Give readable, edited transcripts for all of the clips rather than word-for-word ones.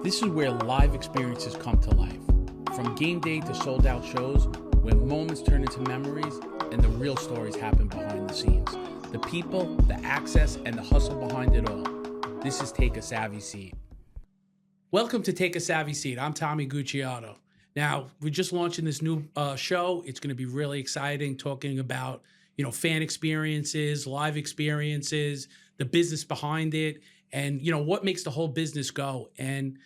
This is where live experiences come to life. From game day to sold out shows, where moments turn into memories and the real stories happen behind the scenes. The people, the access, and the hustle behind it all. This is Take a Savvy Seat. Welcome to Take a Savvy Seat. I'm Tommy Gucciardo. Now, we're just launching this new show. It's going to be really exciting, talking about, fan experiences, live experiences, the business behind it, and, what makes the whole business go. And,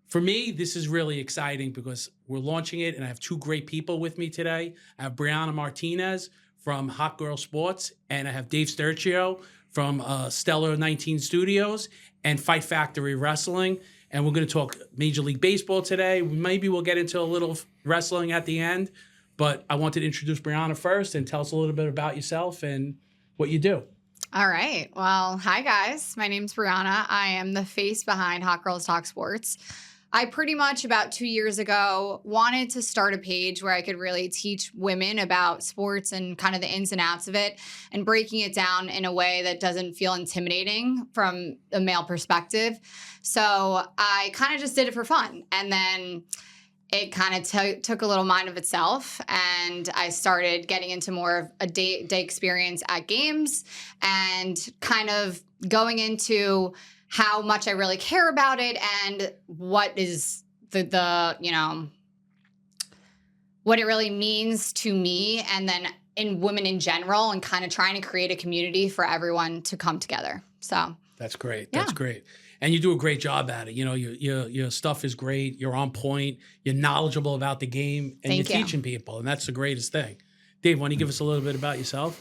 for me, this is really exciting because we're launching it, and I have two great people with me today. I have Brianna Martinez from Hot Girl Sports, and I have Dave Sturchio from Stellar 19 Studios and Fight Factory Wrestling. And we're going to talk Major League Baseball today. Maybe we'll get into a little wrestling at the end. But I wanted to introduce Brianna first and tell us a little bit about yourself and what you do. All right. Well, hi, guys. My name's Brianna. I am the face behind Hot Girls Talk Sports. I pretty much about 2 years ago wanted to start a page where I could really teach women about sports and kind of the ins and outs of it and breaking it down in a way that doesn't feel intimidating from a male perspective. So I kind of just did it for fun. And then it kind of took a little mind of itself, and I started getting into more of a day experience at games and kind of going into how much I really care about it and what is the what it really means to me, and then in women in general, and kind of trying to create a community for everyone to come together. So that's great. That's great. And you do a great job at it. Your stuff is great. You're on point. You're knowledgeable about the game, and you're teaching people, and that's the greatest thing. Dave, why don't you give us a little bit about yourself?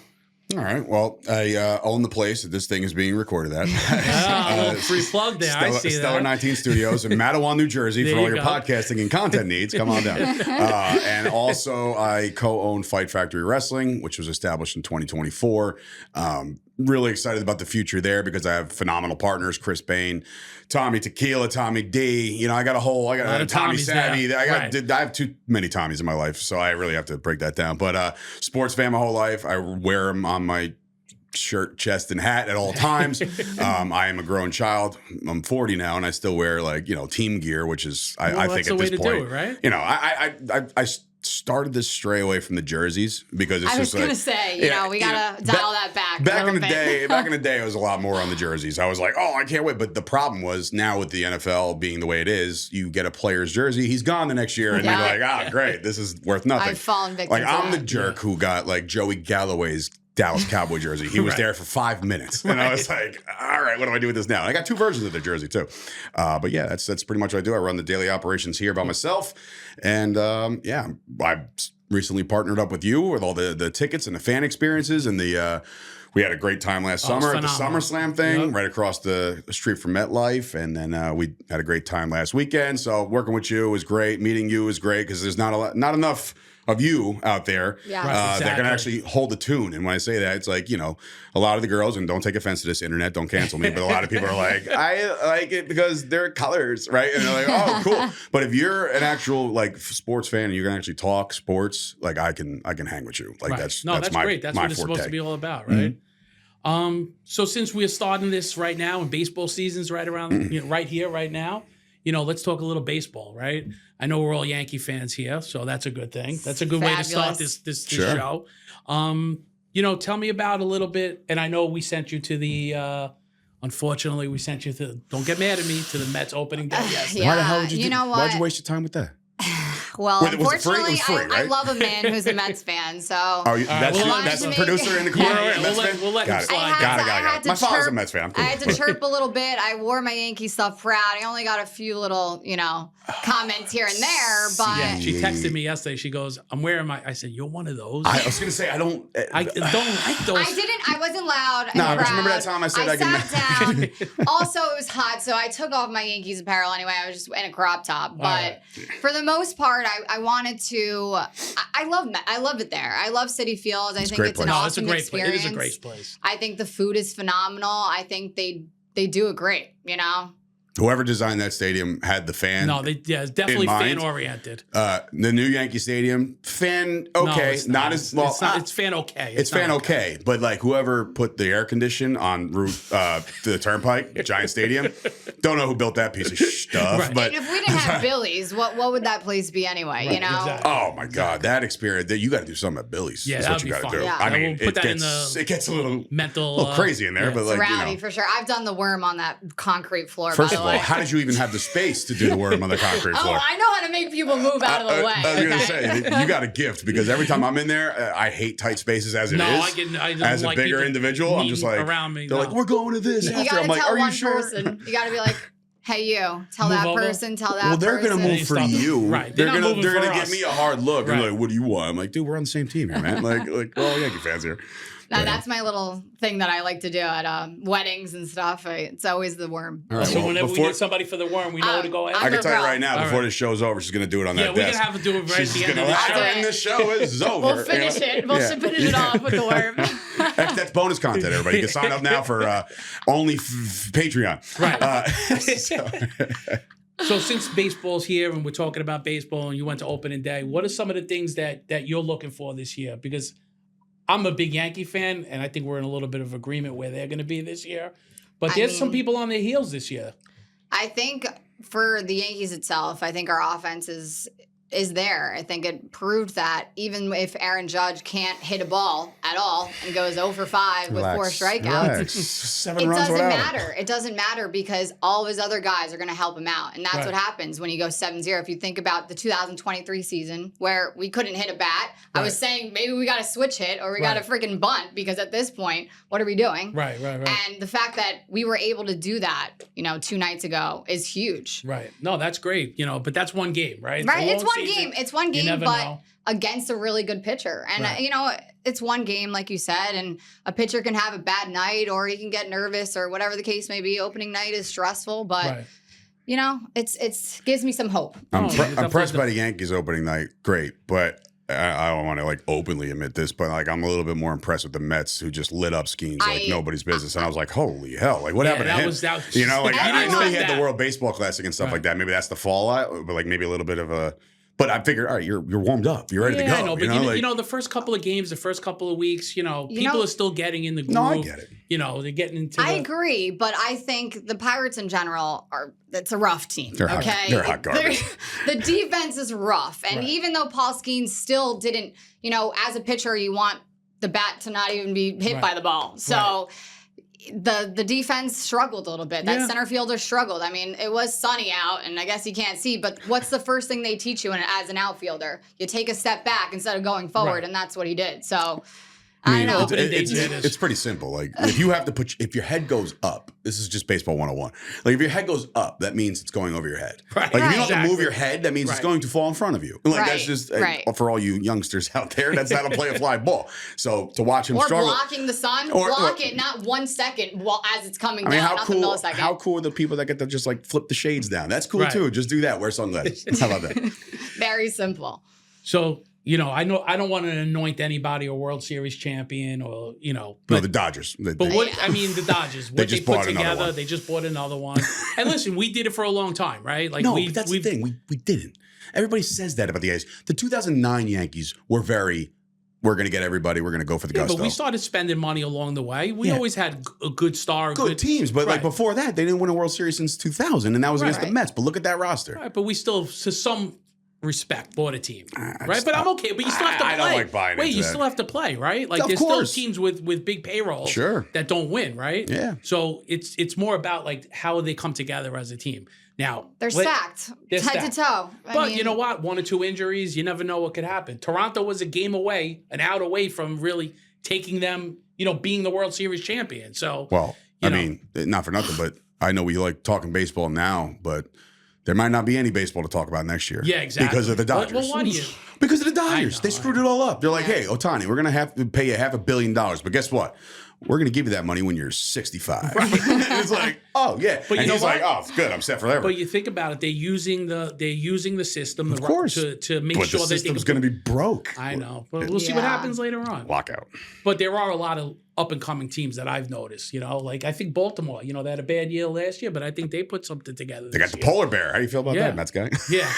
All right. Well, I own the place that this thing is being recorded at. Free plug there. I see Stellar that. 19 Studios in Matawan, New Jersey for all your podcasting and content needs. Come on down. And also, I co-own Fight Factory Wrestling, which was established in 2024. Really excited about the future there because I have phenomenal partners, Chris Bain, Tommy Tequila, Tommy D. I got a Tommy Savvy. I have too many Tommies in my life, so I really have to break that down. But sports fan my whole life. I wear them on my shirt, chest, and hat at all times. I am a grown child. I'm 40 now, and I still wear team gear, which is I think at this point, do it, right? I started to stray away from the jerseys because it's I was going to say, we got to dial that back. Back in the day, it was a lot more on the jerseys. I was like, oh, I can't wait. But the problem was now with the NFL being the way it is, you get a player's jersey, he's gone the next year, and you're like, great, this is worth nothing. I've fallen victim to I'm that. the jerk who got Joey Galloway's Dallas Cowboy jersey. He was there for 5 minutes. And I was like, all right, what do I do with this now? And I got two versions of the jersey too. But yeah, that's pretty much what I do. I run the daily operations here by myself. And I recently partnered up with you with all the tickets and the fan experiences. And we had a great time last summer at the SummerSlam thing right across the street from MetLife. And then we had a great time last weekend. So working with you was great. Meeting you was great because there's not enough of you out there that can actually hold a tune. And when I say that, it's like, a lot of the girls, and don't take offense to this internet, don't cancel me, but a lot of people are like, I like it because they're colors, right? And they're like, oh, cool. But if you're an actual sports fan and you can actually talk sports, I can hang with you. That's great. That's what it's supposed to be all about, right? Mm-hmm. So since we're starting this right now and baseball season's right around, right here, right now, let's talk a little baseball, right? I know we're all Yankee fans here, so that's a good thing. That's a good way to start this show. Tell me about a little bit, and I know we sent you to the, unfortunately, don't get mad at me, to the Mets opening day yesterday. Why the hell would you why'd you waste your time with that? Well, unfortunately, I love a man who's a Mets fan, so... That's the producer in the corner? We'll let him slide. Got it. My father's a Mets fan. Cool. I had to chirp a little bit. I wore my Yankee stuff proud. I only got a few little, comments here and there, but... Yeah, she texted me yesterday. She goes, I'm wearing I said, you're one of those? I was going to say, I don't like those. I wasn't loud. No, but remember that time I said I sat down. Also, it was hot, so I took off my Yankees apparel anyway. I was just in a crop top. But for the most part, I wanted to. I love it there. I love Citi Field. I think it's an awesome experience. It is a great place. I think the food is phenomenal. I think they do it great. Whoever designed that stadium had the fan. No, it's definitely fan oriented. The new Yankee Stadium, fan okay, No, it's not as well. It's fan okay. It's fan okay, but like whoever put the air condition on route the Turnpike, Giant Stadium, don't know who built that piece of stuff. Right. But And if we didn't have Billy's, what would that place be anyway? You know. exactly. oh my God, that experience that you got to do something at Billy's. Yeah, is that'd what you be got to fun. do. Yeah. I Yeah, mean, we'll put that in it gets a little mental crazy in there, but like Rowdy for sure. I've done the worm on that concrete floor. First by of the all, way. how did you even have the space to do the worm on the concrete floor? Oh, I know how to make people move out of the way. I was gonna okay? say you got a gift because every time I'm in there, I hate tight spaces as it is. I don't as a like bigger people individual, I'm just like around me. they're like, we're going to this. You After. gotta I'm like, tell are one you sure? person. You gotta be like, hey, you. Tell Move that over. person. Tell that Well, they're person. gonna move for Stop. you. Right. They're They're not gonna moving for give us. me a hard look. Right. And like, what do you want? I'm like, dude, we're on the same team here, man. like we're all Yankee fans here. Now, that's my little thing that I like to do at weddings and stuff. It's always the worm. All right, So well, whenever we before- need somebody for the worm, we know where to go I'm after. I can tell you girl. right now, All before right. this show's over, she's gonna do it on Yeah, that we desk. can have to do it right She's at the end gonna of the after show. show. this show is over. We'll finish it. We'll finish it off with the worm. That's bonus content, everybody. You can sign up now for only Patreon. Right. So since baseball's here and we're talking about baseball and you went to opening day, what are some of the things that you're looking for this year? Because I'm a big Yankee fan, and I think we're in a little bit of agreement where they're going to be this year. But there's some people on their heels this year. I think for the Yankees itself, I think our offense is there. I think it proved that even if Aaron Judge can't hit a ball at all and goes 0 for 5 with 4 strikeouts, Seven it runs doesn't without him. matter. It doesn't matter because all of his other guys are going to help him out. And that's Right. what happens when you go 7-0. If you think about the 2023 season where we couldn't hit a bat, I was saying maybe we got to switch hit or we got to freaking bunt because at this point, what are we doing? Right. And the fact that we were able to do that, 2 nights ago is huge. Right. No, that's great. But that's one game, right? Right. a It's long one season. game. It's one You game, never but know. against a really good pitcher. And, Right. it's one game, like you said, and a pitcher can have a bad night or he can get nervous or whatever the case may be. Opening night is stressful, but, Right. it's gives me some hope. I'm Oh, yeah, impressed definitely. by the Yankees opening night. Great, but I don't want to openly admit this, but I'm a little bit more impressed with the Mets who just lit up Skeens like nobody's business, and I was like, holy hell, what happened to him? I know he had the World Baseball Classic and stuff like that. Maybe that's the fallout, but maybe a little bit of a. But I figured, all right, you're warmed up, you're ready to go. I know, but the first couple of games, the first couple of weeks, people are still getting in the groove. No, I get it. They're getting into. I agree, but I think the Pirates in general it's a rough team. They're hot- okay, they're hot garbage. The defense is rough, and even though Paul Skeens still didn't, as a pitcher, you want the bat to not even be hit by the ball. So. The defense struggled a little bit. That center fielder struggled. I mean, it was sunny out, and I guess you can't see. But what's the first thing they teach you as an outfielder? You take a step back instead of going forward, and that's what he did. So, I know. It's pretty simple. If you have to if your head goes up, this is just baseball 101. If your head goes up, that means it's going over your head. Right. If you don't have to move your head, that means it's going to fall in front of you. That's just for all you youngsters out there. That's how to play a fly ball. So to watch him struggle, blocking the sun, block it not 1 second as it's coming down. How not cool? The millisecond. How cool are the people that get to just flip the shades down? That's cool too. Just do that. Wear sunglasses. How about that? Very simple. So. I know I don't want to anoint anybody a World Series champion or But, no, the Dodgers. The Dodgers. What they put together, they just bought another one. And listen, we did it for a long time, right? But that's the thing. We didn't. Everybody says that about the Yankees. The 2009 Yankees were we're going to get everybody. We're going to go for the gusto. But we started spending money along the way. We always had a good star. Good teams. But before that, they didn't win a World Series since 2000. And that was against the Mets. But look at that roster. Right, but we still, to some respect, bought a team, right? But I'm okay. But you still have to play. I don't like buying into that. Still have to play, right? Of there's course. still teams with big payrolls that don't win, right? Yeah. So it's more about how they come together as a team. Now they're stacked, head to toe. But you know what? 1 or 2 injuries, you never know what could happen. Toronto was a game away, an out away from really taking them, being the World Series champion. So not for nothing, but I know we like talking baseball now, but there might not be any baseball to talk about next year. Yeah, exactly. Because of the Dodgers. Well, why do you? Because of the Dodgers. They screwed it all up. They're like, hey, Ohtani, we're going to have to pay you $500 million. But guess what? We're going to give you that money when you're 65. Right. It's like, oh, yeah. But and he's what? like, oh, good. I'm set forever. But you think about it. They're using the system of course. to make the sure that system's going to be broke. I know. But we'll see what happens later on. Lockout. But there are a lot of up-and-coming teams that I've noticed, Like, I think Baltimore, they had a bad year last year, but I think they put something together. They got the polar bear. How do you feel about that, Mets guy? Yeah.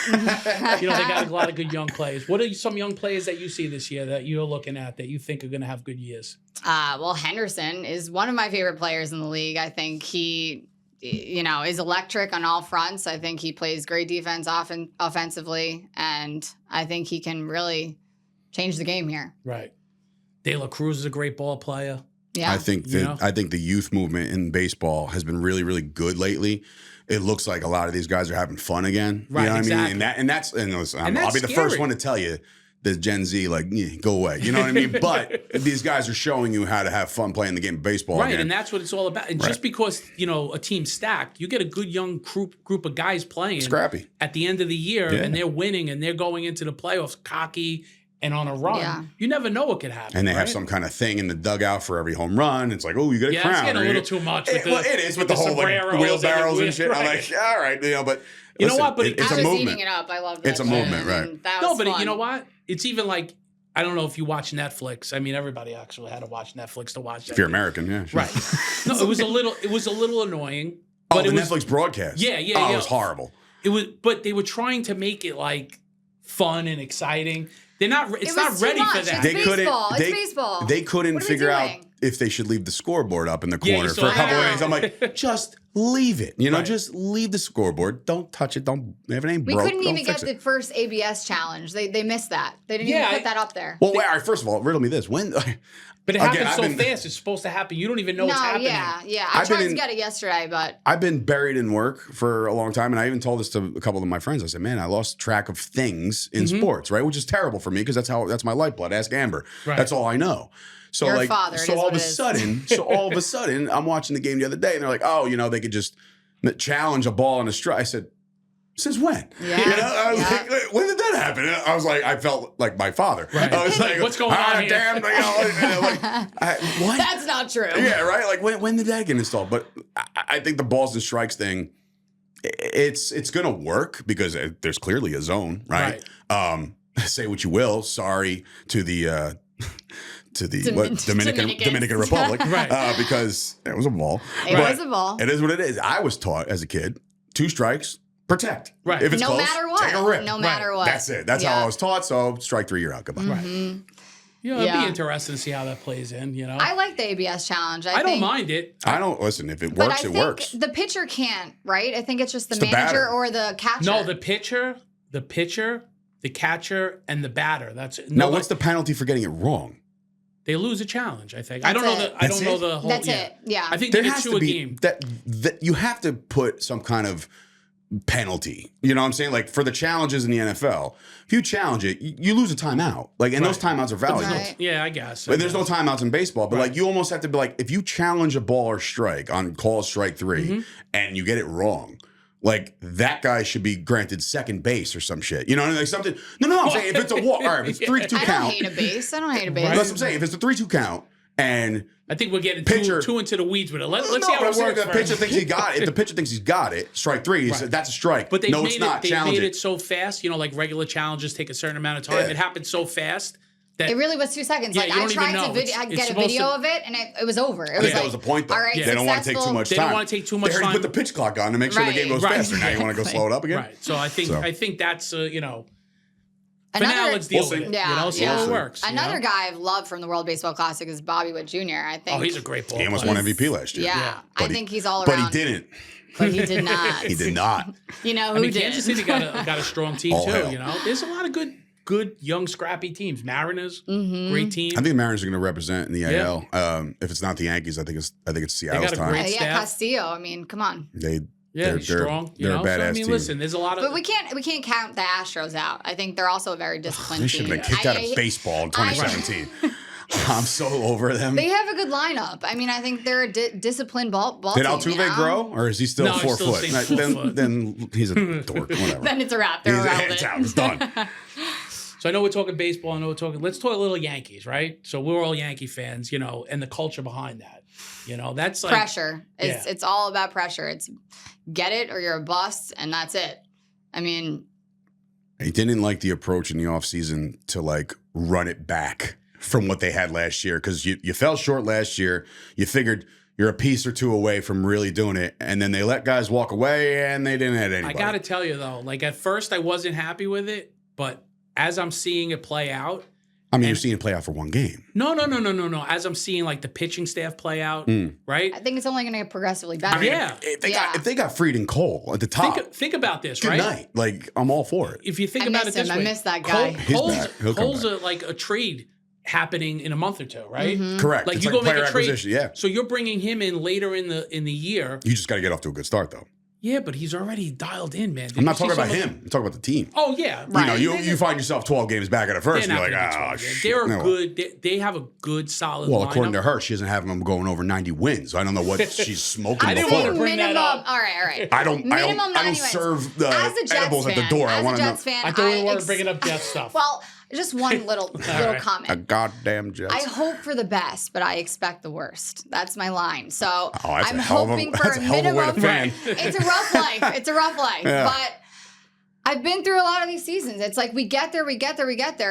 They got a lot of good young players. What are some young players that you see this year that you're looking at that you think are going to have good years? Well, Henderson is one of my favorite players in the league. I think he, is electric on all fronts. I think he plays great defense offensively, and I think he can really change the game here. Right. De La Cruz is a great ball player. Yeah. I think the youth movement in baseball has been really, really good lately. It looks like a lot of these guys are having fun again. Right, You know what exactly. I mean? And I'll be the scary. first one to tell you the Gen Z, go away. You know what I mean? But these guys are showing you how to have fun playing the game of baseball. Right, again. and that's what it's all about. And just because, a team's stacked, you get a good young group of guys playing. Scrappy. At the end of the year, and they're winning, and they're going into the playoffs cocky and on a run. Yeah. You never know what could happen. And they have some kind of thing in the dugout for every home run. It's like, oh, you got a crown. It's getting a little too much. It is with the whole wheelbarrows and shit. I'm like, all right, but You know listen, what? But it's I a was movement. eating it up. I love that. It's a shit, movement, right. and that No, was but fun. you know what? It's even like, I don't know if you watch Netflix. I mean, everybody actually had to watch Netflix to watch that. If you're American, yeah. Sure. Right. No, it was a little annoying. Oh, But the it was, Netflix broadcast. Yeah. Oh, it was horrible. It was, but they were trying to make it like fun and exciting. They're not. It's It not was too ready much. for that. It's baseball. It's baseball. They couldn't What are we figure out doing? if they should leave the scoreboard up in the Yeah, you corner saw for a couple of that. innings. I'm like, just leave it. Right. Just leave the scoreboard. Don't touch it. Don't. If it ain't We broke, couldn't don't even get fix it. the first ABS challenge. They missed that. They didn't Yeah, even put that up there. Well, wait, all right, first of all, riddle me this. When? But it Again, happens I've so been- fast. It's supposed to happen. You don't even know No, what's happening. yeah. I I've been tried to in- get it yesterday, but I've been buried in work for a long time, and I even told this to a couple of my friends. I said, "Man, I lost track of things in sports, right? Which is terrible for me because that's my lifeblood. Ask Amber. Right. That's all I know." So Your father, it is all what of a it is. sudden, I'm watching the game the other day, and they're like, "Oh, they could just challenge a ball in a strike." I said, "Since when?" Yeah. I was Yeah. like, "When did that happen?" And I was like, I felt like my father. Right. I was like, What's going on here? Damn, what? that's not true. Yeah, right. Like when did that get installed? But I think the balls and strikes thing, it's gonna work because there's clearly a zone, right? Say what you will. Sorry to the Dominican Republic, Right. because it was a ball. It was a ball. It is what it is. I was taught as a kid: 2 strikes, protect. Right. If it's No close, matter what. take a rip. No matter what. That's it. That's how I was taught. So strike 3, you're out. Goodbye. Right. It'd Yeah. be interesting to see how that plays in. I like the ABS challenge. I don't mind it. I don't listen. If it But works, I it think works. the pitcher can't, right? I think it's just the It's the manager batter. or the catcher. No, the pitcher, the catcher, and the batter. Now, what's the penalty for getting it wrong? They lose a challenge. I think. That's I don't know it. the. I don't know the whole. That's yeah. it. Yeah. I think There they get has 2 to a be game. that you have to put some kind of penalty. You know what I'm saying? Like for the challenges in the NFL, if you challenge it, you lose a timeout. Like, and those timeouts are valuable. Right. Yeah, I guess. But there's no timeouts in baseball. But like, you almost have to be like, if you challenge a ball or strike on call strike 3 and you get it wrong, like that guy should be granted second base or some shit. You know, like something. No. I'm saying if it's a walk, all right, if it's 3-2 I don't count. hate a base. I don't hate a base. That's what I'm saying. If it's a 3-2 count and I think we're getting pitcher- too into the weeds with it. Let's no, see how but I'm it saying works. if the pitcher thinks he got it. If the pitcher thinks he's got it, strike 3. That's a strike. But they no, made it's not. it. They Challenge made it. it so fast. Like regular challenges take a certain amount of time. Yeah. It happened so fast that It really was 2 seconds. Yeah, Like you I don't even tried know. to It's get a supposed video to- of it, and it was over. It I was think like, that was the point, though. all right, They don't want to take too much They time. don't want to take too much They already time. put the pitch clock on to make sure the game goes Right. faster. Now you want to go slow it up again? Right. So I think that's for Another- now, let's deal We'll with see. it. Yeah, See how yeah. it works. Another guy I've loved from the World Baseball Classic is Bobby Witt Jr. I think. Oh, he's a great ball He almost player. won MVP last year. Yeah, But I he- think he's all But around. he didn't. But he did not. He did not. You know I who mean, did? Kansas City got a strong team All too. hell. There's a lot of good young scrappy teams. Mariners, great team. I think the Mariners are going to represent in the Yeah. AL. If it's not the Yankees, I think it's Seattle's got a time. great yeah, staff. Castillo. I mean, come on. They're he's strong. They're a So, badass I mean, team. listen, there's a lot of. But we can't count the Astros out. I think they're also a very disciplined They should team. have been kicked out of baseball in 2017. I'm so over them. They have a good lineup. I mean, I think they're a disciplined ball Did team. Altuve you know? grow, or is he still No, he's 4 still foot? the same 4 foot. Then he's a dork. Whatever. Then it's a wrap. They're It's out. It's done. So I know we're talking baseball. I know we're talking. Let's talk a little Yankees, right? So we're all Yankee fans, and the culture behind that. That's like Pressure. It's all about pressure. It's get it or you're a bust, and that's it. I mean, He didn't like the approach in the offseason to like run it back from what they had last year because you fell short last year. You figured you're a piece or two away from really doing it, and then they let guys walk away, and they didn't have anybody. I got to tell you, though, like at first I wasn't happy with it, but as I'm seeing it play out. I mean, you're seeing it play out for one game. No. As I'm seeing like the pitching staff play out, right? I think it's only going to get progressively better. I mean, if they got Fried and Cole at the top, think about this, good right? Like, I'm all for it. If you think about it this way, I miss that guy. Cole's like a trade happening in a month or two, right? Mm-hmm. Correct. Like it's you like go make a trade, acquisition, yeah. So you're bringing him in later in the year. You just got to get off to a good start, though. Yeah, but he's already dialed in, man. I'm not talking about him. I'm talking about the team. Oh yeah, right. You find yourself 12 games back at it first, and you're like, oh shit. They're good. They have a good, solid. Well, lineup. according to her, she doesn't have them going over 90 wins. I don't know what she's smoking. I didn't before. want to bring that up. All right. I don't Minimum 90 wins. serve the As a Jets edibles fan, at the door. I want to know. I don't want to bring up Jets stuff. Well, just one little A comment. goddamn Jets. I hope for the best, but I expect the worst. That's my line. So that's I'm a hell of a- hoping for that's a a hell of a way to minimum. fan. It's a rough life. It's a rough life. Yeah. But I've been through a lot of these seasons. It's like we get there,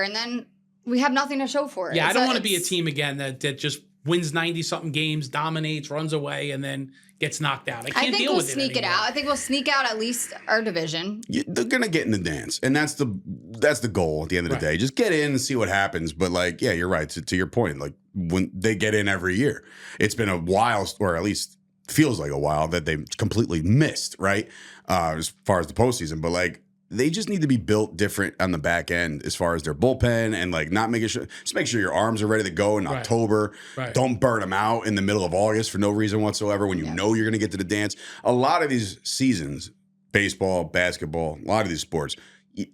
and then we have nothing to show for it. Yeah, I don't want to be a team again that just wins 90-something games, dominates, runs away, and then gets knocked out. I can't deal with it. I think we'll sneak it out. I think we'll sneak out at least our division. They're gonna get in the dance, and that's the goal at the end of the day. Just get in and see what happens. But like, yeah, you're right. To your point, like when they get in every year, it's been a while, or at least feels like a while that they've completely missed. Right, as far as the postseason, but like. They just need to be built different on the back end as far as their bullpen and like not making sure, just make sure your arms are ready to go in October. Right. Don't burn them out in the middle of August for no reason whatsoever when you know you're going to get to the dance. A lot of these seasons, baseball, basketball, a lot of these sports,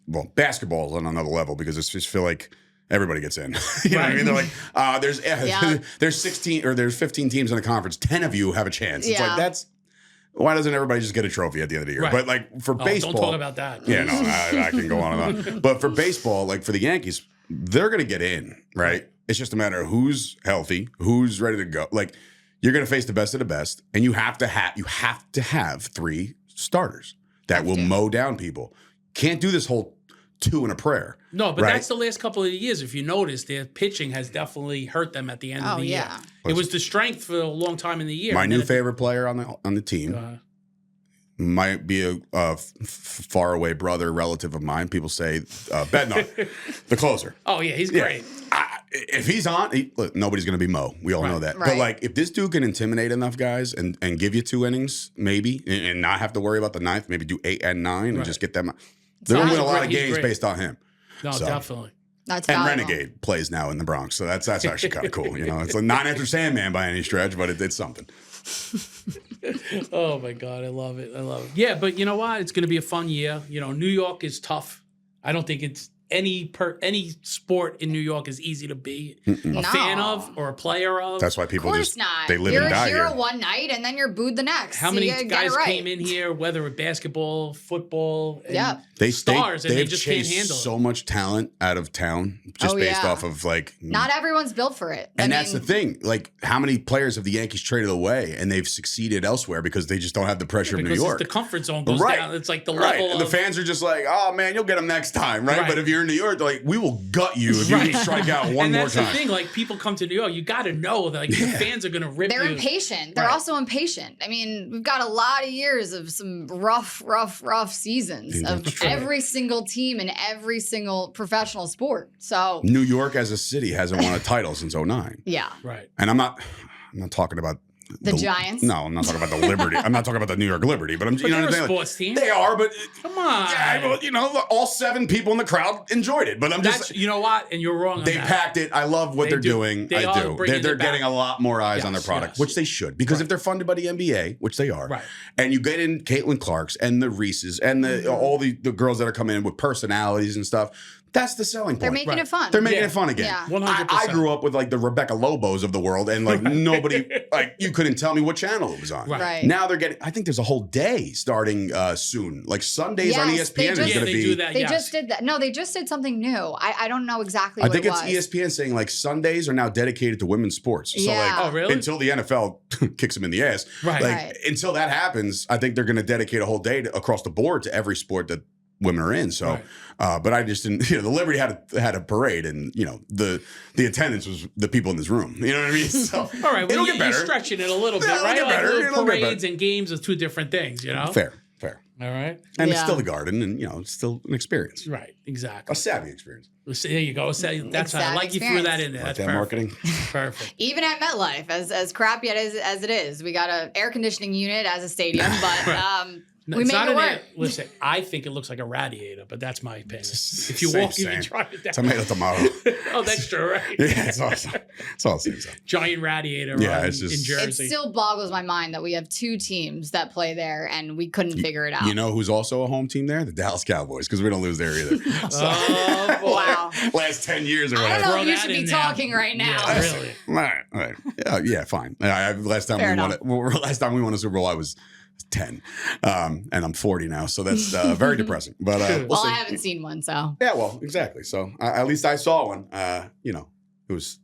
well, basketball is on another level because it's just feel like everybody gets in. You know what I mean? They're like, there's 16 or there's 15 teams in the conference. 10 of you have a chance. It's like why doesn't everybody just get a trophy at the end of the year? Right. But like for baseball, don't talk about that. Yeah, no, I can go on and on. But for baseball, like for the Yankees, they're going to get in, right? It's just a matter of who's healthy, who's ready to go. Like you're going to face the best of the best, and you have to have 3 starters that will mow down people. Can't do this whole 2 in a prayer. No, but that's the last couple of years. If you notice, their pitching has definitely hurt them at the end of the year. It was the strength for a long time in the year. My new favorite player on the team might be a far away brother, relative of mine. People say Bednar, the closer. Oh yeah, he's great. If he's on, look, nobody's going to be Mo. We all know that. Right. But like, if this dude can intimidate enough guys and give you 2 innings, maybe, and not have to worry about the 9th, maybe do 8 and 9 and just get them. They're going to win a lot of games based on him. No, definitely. That's and valuable. Renegade plays now in the Bronx, so that's actually kind of cool. You know, it's like not after Sandman by any stretch, but it's something. Oh my God, I love it. Yeah, but you know what? It's going to be a fun year. You know, New York is tough. I don't think it's any sport in New York is easy to be a fan of or a player of. That's why people they live you're and die here. You're a hero one night and then you're booed the next. How many guys came in here, whether it's basketball, football, and stars, and they just can't handle it. So much talent out of town just based off of like. Not everyone's built for it. And that's the thing. Like, how many players have the Yankees traded away and they've succeeded elsewhere because they just don't have the pressure of New York? The comfort zone goes down. It's like the level. And the fans are just like, oh man, you'll get them next time, right? But if you're in New York, they're like, we will gut you if you strike out one more time. And that's the thing. Like, people come to New York, you got to know that like the fans are going to rip They're impatient. They're also impatient. I mean, we've got a lot of years of some rough seasons of every single team in every single professional sport. So New York as a city hasn't won a title since 2009. Yeah. Right. And I'm not talking about the Giants. No, I'm not talking about the Liberty. I'm not talking about the New York Liberty, but you know what I'm saying? Sports team. They are, but come on. Yeah, well, you know, all 7 people in the crowd enjoyed it, but I'm just. You know what? And you're wrong. They packed it. I love what they're doing. I do. They're getting a lot more eyes on their product, which they should, because if they're funded by the NBA, which they are, and you get in Caitlin Clark's and the Reese's and all the girls that are coming in with personalities and stuff. That's the selling point. They're making it fun. They're making it fun again. Yeah. 100%. I grew up with like the Rebecca Lobos of the world, and like nobody, like you couldn't tell me what channel it was on. Right. Now they're getting. I think there's a whole day starting soon. Like Sundays on ESPN is going to be. They just did that. No, they just did something new. I don't know exactly. What I think it was. it's ESPN saying like Sundays are now dedicated to women's sports. So like, really? Until the NFL kicks them in the ass, until that happens, I think they're going to dedicate a whole day across the board to every sport that women are in. So, but I just didn't. The Liberty had a parade, and the attendance was the people in this room. You know what I mean? So, all right, it'll get better. You're stretching it a little bit, right? Get better. Parades and games are two different things. Fair. All right. And it's still the Garden, and it's still an experience. Right, exactly. A savvy experience. There you go. That's how I like you threw that in there. Like That's that marketing. Perfect. Even at MetLife, as crappy as it is, we got an air conditioning unit as a stadium, but we make it work. Listen, I think it looks like a radiator, but that's my opinion. If you walk in and try it down. Tomato. Oh, that's true, right? Yeah, it's awesome. It's all the same. Giant radiator in Jersey. It still boggles my mind that we have two teams that play there and we couldn't figure it out. You know who's also a home team there? The Dallas Cowboys, because we don't lose there either. Wow. Last 10 years or I whatever. don't know if you should be talking right now. Yeah, really. All right. Yeah, fine. Last time we won a Super Bowl, I was 10, and I'm 40 now, so that's very depressing. But well, I haven't seen one, so yeah, well, exactly. So at least I saw one. It was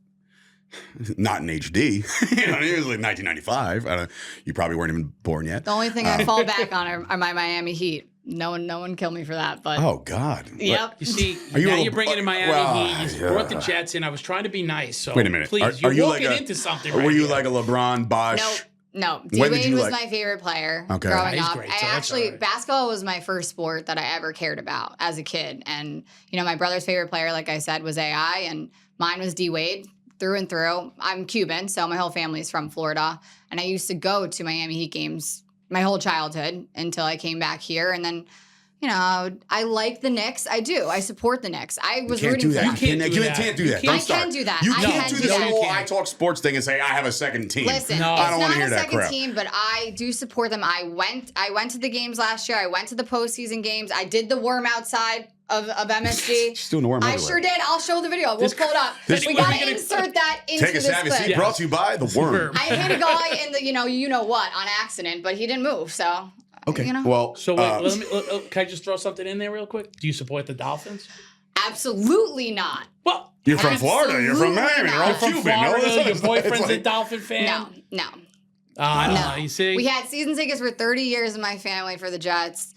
not in HD. It was like 1995. You probably weren't even born yet. The only thing I fall back on are my Miami Heat. No one killed me for that. But oh God, yep. You see, you're bringing in Miami Heat. You brought the Jets in. I was trying to be nice. So wait a minute, please, are you're walking into something. Or were you like a LeBron, Bosh? Nope. No, D-Wade was my favorite player growing up. Great, basketball was my first sport that I ever cared about as a kid. And, my brother's favorite player, like I said, was AI, and mine was D-Wade through and through. I'm Cuban, so my whole family is from Florida. And I used to go to Miami Heat games my whole childhood until I came back here. And then, I like the Knicks. I do. I support the Knicks. I was rooting for them. You can't do that. I can do that. You can't do this whole I talk sports thing and say I have a second team. Listen, I don't want to hear that crap. It's not a second team, but I do support them. I went to the games last year. I went to the postseason games. I did the worm outside of MSG. She's doing the worm everywhere. I sure did. I'll show the video. We'll pull it up. We got to insert that into this clip. Take a savvy seat brought to you by the worm. I hit a guy in the you know what on accident, but he didn't move. So okay. Well, so wait, can I just throw something in there real quick? Do you support the Dolphins? Absolutely not. Well, you're from Florida. You're from Miami. You're all Cuban. Your boyfriend's a Dolphin fan? No. No. You see? We had season tickets for 30 years in my family for the Jets.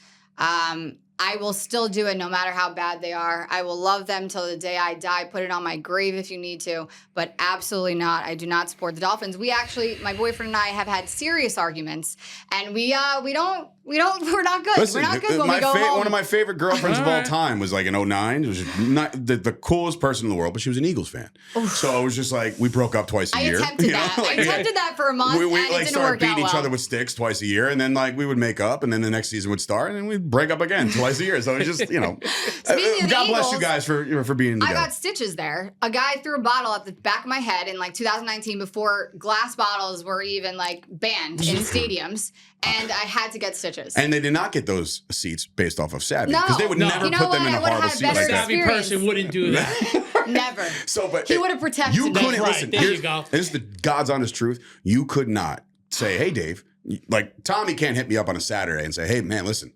I will still do it no matter how bad they are. I will love them till the day I die. Put it on my grave if you need to, but absolutely not. I do not support the Dolphins. We actually, my boyfriend and I have had serious arguments, and we're not good. Listen, we're not good when we go home. One of my favorite girlfriends of all time was like in 2009. She was not the coolest person in the world, but she was an Eagles fan. So it was just like we broke up twice a year. I attempted that for a month, and it didn't work out well. Beating each other with sticks twice a year, and then like we would make up, and then the next season would start, and then we'd break up again twice a year. So it's just God bless you guys for being together. I got stitches there. A guy threw a bottle at the back of my head in like 2019 before glass bottles were even like banned in stadiums, and I had to get stitches. And they did not get those seats based off of savvy because they would never put them in a horrible seat like that. A savvy person wouldn't do that. Never. But he would have protected me. You couldn't listen. There you go. This is the God's honest truth. You could not say, "Hey, Dave," like Tommy can't hit me up on a Saturday and say, "Hey, man, listen,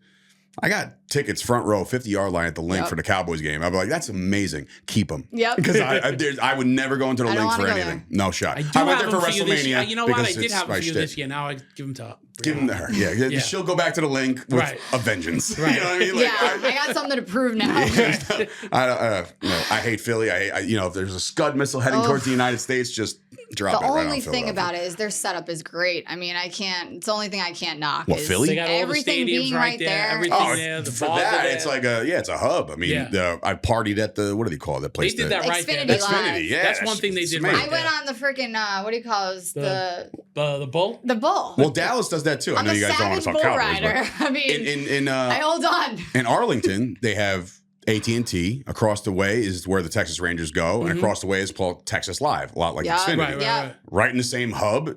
I got tickets front row, 50-yard line at the Link for the Cowboys game." I'd be like, "That's amazing. Keep them." Yep. Because I would never go into the Link for anything. No shot. I went there for WrestleMania. You know what? I did have them for you this year. Now I give them to Brianna. Give them to her. Yeah. She'll go back to the Link with a vengeance. Right. You know what I mean? Like, I got something to prove now. I hate Philly. If there's a Scud missile heading towards the United States, just drop it. The only thing about it is their setup is great. I mean, it's the only thing I can't knock. What, Philly? They got all everything the stadiums being right there. Everything there. The for that, it's like it's a hub. I mean, I partied at the, what do they call that place? They did that right there. Xfinity, yeah. That's one thing they did right there. I went on the freaking, what do you call it? The Bull? The Bull. Well, Dallas does that too. I know you guys don't want to talk Cowboys, but I mean, I hold on. In Arlington, they have AT&T. Across the way is where the Texas Rangers go, and across the way is called Texas Live, a lot like Xfinity. Right in the same hub.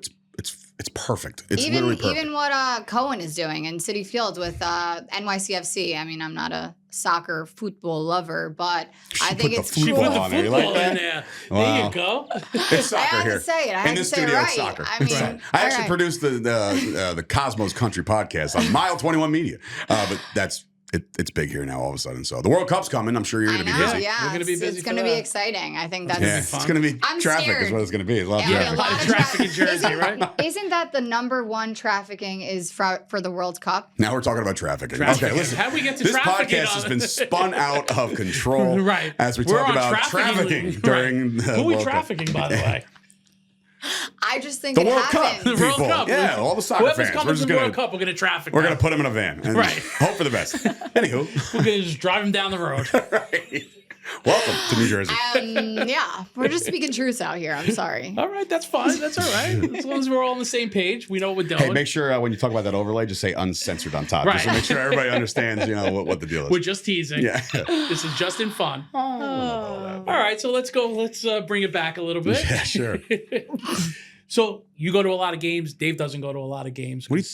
It's perfect. It's literally perfect. Even what Cohen is doing in Citi Field with NYCFC. I mean, I'm not a soccer football lover, but I think it's cool. On there. You like that? Wow. There you go. It's soccer here. I had to say it. I had to say it right. Soccer. I mean, I actually produced the Cosmos Country podcast on Mile 21 Media, but that's it's big here now all of a sudden. So the World Cup's coming. I'm sure you're going to be busy. Yeah, We're gonna be busy it's going to be exciting. I think that's It's going to be I'm traffic scared. is what it's going to be. A lot of Yeah, traffic. a lot of traffic in Jersey, right? Isn't that the number one trafficking is for the World Cup? Now we're talking about trafficking. Trafficking. Okay, listen. How we get to this trafficking podcast on has been spun out of control. Right. As we We're talk on about trafficking. trafficking during the Who are we World Cup. trafficking, by the way? I just think The it World Cup. happens. The World People. Cup. Yeah, all the soccer Whoever's fans. coming We're to just the gonna World Cup, we're going to traffic we're them. gonna put them in a van and Right. hope for the best. Anywho, We're going to just drive them down the road. right. Welcome to New Jersey. Yeah, we're just speaking truth out here. I'm sorry. All right, that's fine. That's all right. As long as we're all on the same page, we know what we're doing. Hey, make sure when you talk about that overlay, just say uncensored on top, just to Right. make sure everybody understands, what the deal is. We're just teasing. Yeah. This is just in fun. Oh. All right, so let's go. Let's bring it back a little bit. Yeah, sure. So you go to a lot of games. Dave doesn't go to a lot of games. What?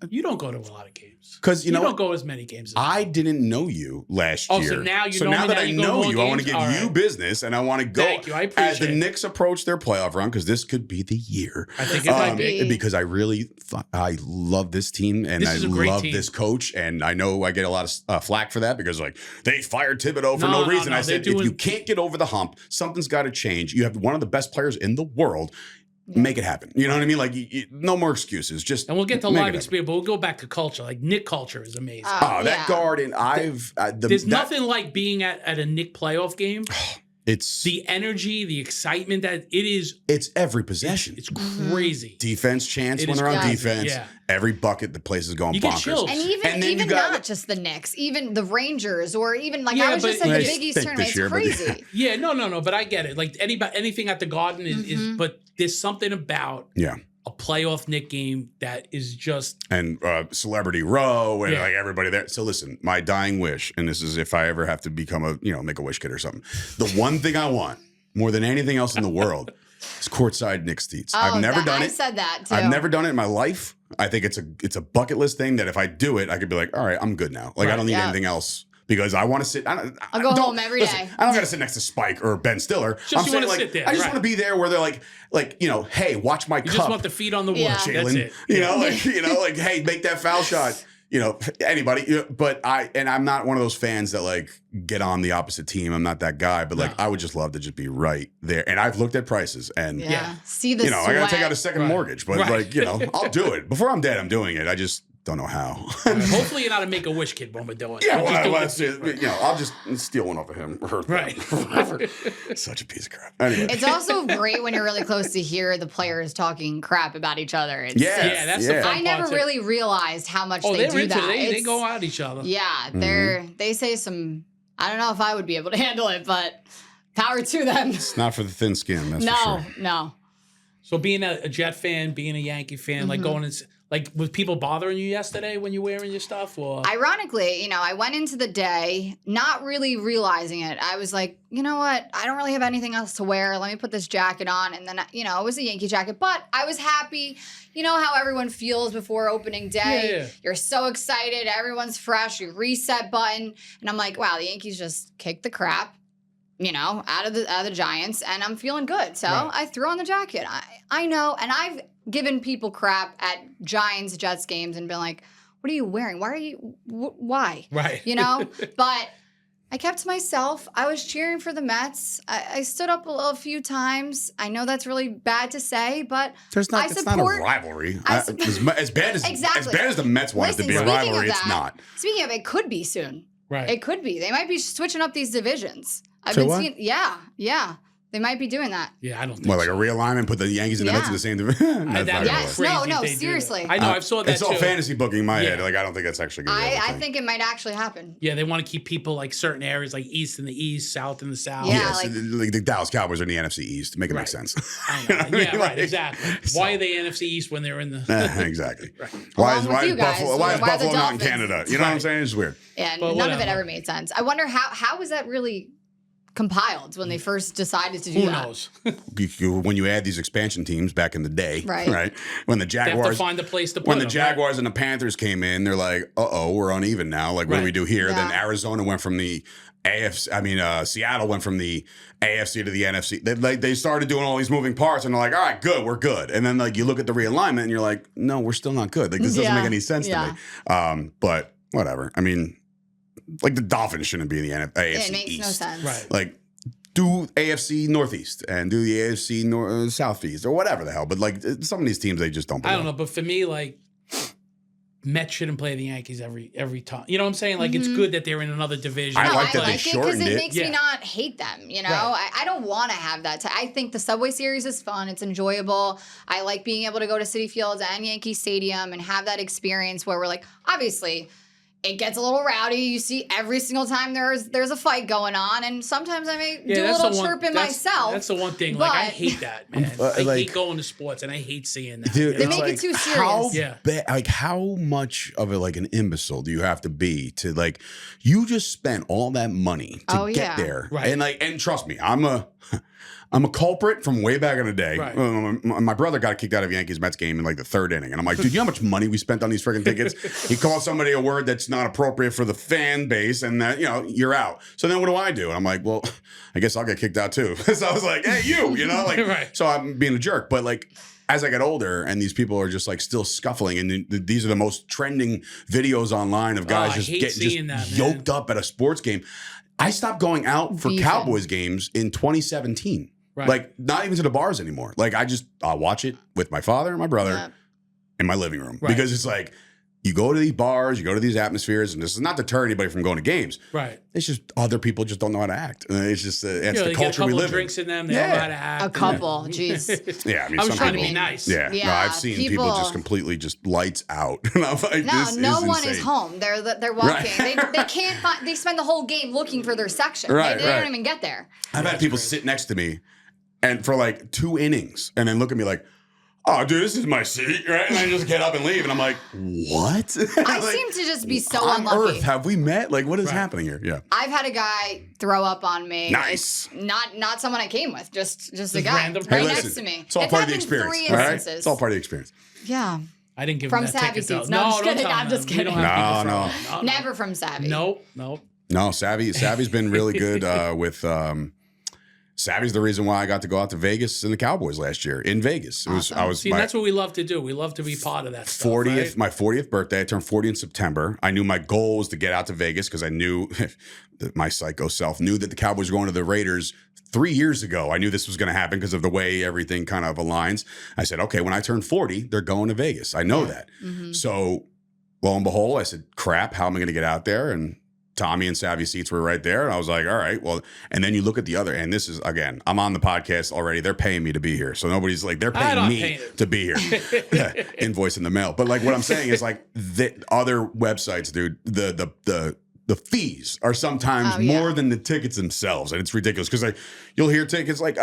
You don't go to a lot of games. Because You don't go as many games. As I didn't know you last Oh, year. so now you know me, that now I you go know more you, I want to games? give All you right. business, and I want to go Thank you. I as the appreciate it. Knicks approach their playoff run, because this could be the year. I think it might be. Because I really I love this team, and This I is a great love team. this coach, and I know I get a lot of flack for that because they fired Thibodeau for no reason. I said, if you can't get over the hump, something's got to change. You have one of the best players in the world. Make it happen. You know what I mean? Like, no more excuses. Just And we'll get to make it live happen. experience, but we'll go back to culture. Like Knick culture is amazing. Oh, that Yeah. guard, and There's nothing like being at a Knick playoff game. It's The energy, the excitement that it is. it's every possession. It's crazy. Defense chance It when is they're on crazy. defense. Yeah. Every bucket, the place is going You get bonkers. chills. And And then you even got- not just the Knicks, even the Rangers, or even like Yeah, I was just but- at the I Big East think tournament. this year, It's but- crazy. Yeah, no, but I get it. Like anything at the Garden is but there's something about Yeah. a playoff Knick game that is just And Celebrity Row and Yeah. like everybody there. So listen, my dying wish, and this is if I ever have to become a make a wish kid or something. The one thing I want more than anything else in the world is courtside Knicks seats. I've never done I it. said that too. I've never done it in my life. I think it's a bucket list thing that if I do it, I could be like, all right, I'm good now. Like I don't need Yeah. anything else. Because I want to sit. I'll go home every day. I don't got to sit next to Spike or Ben Stiller. Just you saying, wanna sit there, I just right. want to be there where they're like, hey, watch my you cup. just want the feet on the wood. Yeah. That's Jalen, it. like hey, make that foul shot. Anybody. But I'm not one of those fans that like get on the opposite team. I'm not that guy. But like, No. I would just love to just be right there. And I've looked at prices, and Yeah. See the I got to take out a sweat. second Right. mortgage. But Right. I'll do it before I'm dead. I'm doing it. I just don't know how. Hopefully you're not a make a wish kid when we're doing it. Yeah, We're just doing it. I'll just steal one off of him. Or Right. Such a piece of crap. Anyway. It's also great when you're really close to hear the players talking crap about each other. It's, Yeah, that's the fun I never part, too. really realized how much Oh, they they're do into that. it. They It's- go at each other. Yeah, Mm-hmm. they say some. I don't know if I would be able to handle it, but power to them. It's not for the thin skin, that's for No, sure. no. So being a Jet fan, being a Yankee fan, like going and like was people bothering you yesterday when you were wearing your stuff? Or Ironically, I went into the day not really realizing it. I was like, you know what? I don't really have anything else to wear. Let me put this jacket on. And then, it was a Yankee jacket, but I was happy. You know how everyone feels before opening day? Yeah. You're so excited. Everyone's fresh. You reset button. And I'm like, wow, the Yankees just kicked the crap, out of the Giants. And I'm feeling good. So Right. I threw on the jacket. I know. And I've given people crap at Giants Jets games and been like, what are you wearing? Why are you, why? right. But I kept to myself. I was cheering for the Mets. I stood up a few times. I know that's really bad to say, but It's not a rivalry. I As bad as Exactly. the Mets want it to Listen, be a speaking of rivalry, it's that, not. Speaking of, it could be soon. Right. It could be. They might be switching up these divisions. I've So been what? seeing. Yeah. They might be doing that. Yeah, I don't think What, like so. a realignment, put the Yankees and the Mets in the same division? That's That not would be gonna Yes. work. crazy No, if no, they do that. seriously. I know. I've saw that It's all too. fantasy booking in my head. Yeah. Like, I don't think that's actually going to I happen. think it might actually happen. Yeah, they want to keep people like certain areas, like East in the East, South in the South. Yeah, Yes, like- the Dallas Cowboys are in the NFC East. Make it make Right. sense. I know. You know what I Yeah, mean? right. Like, Exactly. so- Why are they NFC East when they're in the? Exactly. Right. Why Along is with you guys. Buffalo Why are the not in Dolphins? Canada? You know what I'm Right. saying? It's weird. And But none of it whatever. ever made sense. I wonder how was that really compiled when they first decided to do Who that? knows? When you add these expansion teams back in the day, Right. When the They have to Jaguars find a place to put when the them, Jaguars and the Panthers came in, they're like, we're uneven now. Like, what do Right. we do here? Then Yeah. Arizona went from the Seattle went from the AFC to the NFC. They started doing all these moving parts, and they're like, all right, good, we're good. And then like you look at the realignment, and you're like, no, we're still not good. Like this doesn't Yeah. make any sense to me. But whatever. I mean, like the Dolphins shouldn't be in the AFC It makes East. no sense. Right. Like, do AFC Northeast and do the AFC Southeast or whatever the hell. But like some of these teams, they just don't belong. I don't know, but for me, like, Mets shouldn't play the Yankees every time. You know what I'm saying? Like, it's good that they're in another division. I No, like that they it because shortened it it. makes me not hate them. You know, Right. I don't want to have that. I think the Subway Series is fun. It's enjoyable. I like being able to go to Citi Field and Yankee Stadium and have that experience where we're like, obviously, it gets a little rowdy. You see every single time there's a fight going on, and sometimes I may do a little chirping myself. That's the one thing. Like, I but- hate that, man. I hate going to sports, and I hate seeing that. Dude, They it's make like, it too How serious. like how much of like an imbecile do you have to be to like you just spent all that money to Oh, get yeah. there, Right. and trust me, I'm a culprit from way back in the day. Right. My brother got kicked out of a Yankees Mets game in like the third inning, and I'm like, dude, you know how much money we spent on these freaking tickets? He called somebody a word that's not appropriate for the fan base, and that you're out. So then what do? And I'm like, well, I guess I'll get kicked out too. So I was like, hey, like, Right. So I'm being a jerk, but like. As I get older, and these people are just like still scuffling, and these are the most trending videos online of guys I just hate getting seeing that, man. yoked up at a sports game. I stopped going out for Beefing. Cowboys games in 2017. Right. Like not even to the bars anymore. Like I'll watch it with my father and my brother Yeah. in my living room Right. because it's like you go to these bars, you go to these atmospheres, and this is not to deter anybody from going to games. Right. It's just other people just don't know how to act. It's just it's You know, the they get a culture we couple live of drinks in them. They Yeah. don't know how to act. A couple, jeez. in. Yeah, I mean, I was some trying to people, be nice. Yeah, no, Yeah, I've seen people just people- completely just lights out. And I'm like, No, this no is one insane. is home. They're walking. Right. They can't find. They spend the whole game looking for their section. Right, They right. don't even get there. I've had people sit next to me and for like 2 innings and then look at me like, oh, dude, this is my seat, right? And I just get up and leave. And I'm like, what? I Like, seem to just be so on unlucky. earth have we met? Like, what is Right. happening here? Yeah. I've had a guy throw up on me. Nice. It's not someone I came with. Just a Just guy random right Hey, next listen, to me. it's all part of the happened experience. 3 all right? instances. It's all part of the experience. Yeah. I didn't give From them that Savvy ticket, though. seats. No, I'm just don't kidding. tell I'm them. just We don't kidding. have No, people from- Never from Savvy. Nope. No, Savvy's been really good with Savvy's the reason why I got to go out to Vegas and the Cowboys last year in Vegas. It was I was See, that's what we love to do. We love to be part of that stuff, 40th, right? my 40th birthday. I turned 40 in September. I knew my goal was to get out to Vegas because I knew that my psycho self knew that the Cowboys were going to the Raiders 3 years ago. I knew this was going to happen because of the way everything kind of aligns. I said, okay, when I turn 40, they're going to Vegas. I know that. Mm-hmm. So lo and behold, I said, crap, how am I going to get out there? And Tommy and Savvy seats were right there. And I was like, all right, well, and then you look at the other, and this is, again, I'm on the podcast already. They're paying me to be here. So nobody's like, they're paying me to be here. Invoice in the mail. But like what I'm saying is like the other websites, dude, the fees are sometimes more than the tickets themselves. And it's ridiculous because you'll hear tickets like,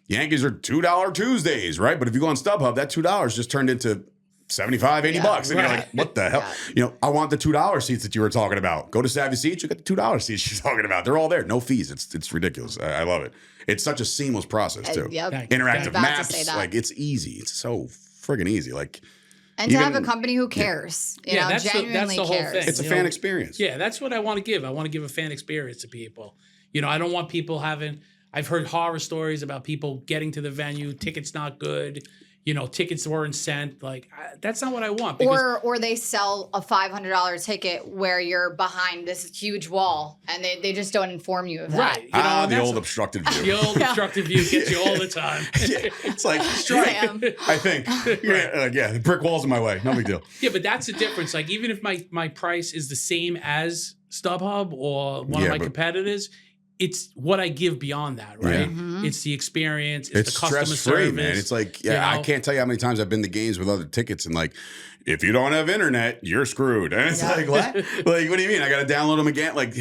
Yankees are $2 Tuesdays, right? But if you go on StubHub, that $2 just turned into $75, $80. And you're like, what the hell? I want the $2 seats that you were talking about. Go to Savvy Seats, you get the $2 seats you're talking about. They're all there. No fees. It's ridiculous. I love it. It's such a seamless process, too. Yep. Interactive About to say maps. that. Like, it's easy. It's so friggin' easy. Like, And to have a company who cares, that's genuinely the whole cares. thing. it's a fan experience. Yeah, that's what I want to give. I want to give a fan experience to people. I don't want people I've heard horror stories about people getting to the venue, tickets not good, tickets weren't sent. Like, that's not what I want. Because Or they sell a $500 ticket where you're behind this huge wall and they just don't inform you of that. Right. The old obstructed view. The old obstructive view gets you all the time. It's like, strike, Sam. I think. Yeah, the brick wall's in my way. No big deal. Yeah, but that's the difference. Like, even if my price is the same as StubHub or one of my competitors, it's what I give beyond that, right? Mm-hmm. It's the experience, it's the customer stress-free, service. man. It's like, I can't tell you how many times I've been to games with other tickets and like, if you don't have internet, you're screwed. And it's like, what? Like, what do you mean? I got to download them again? Like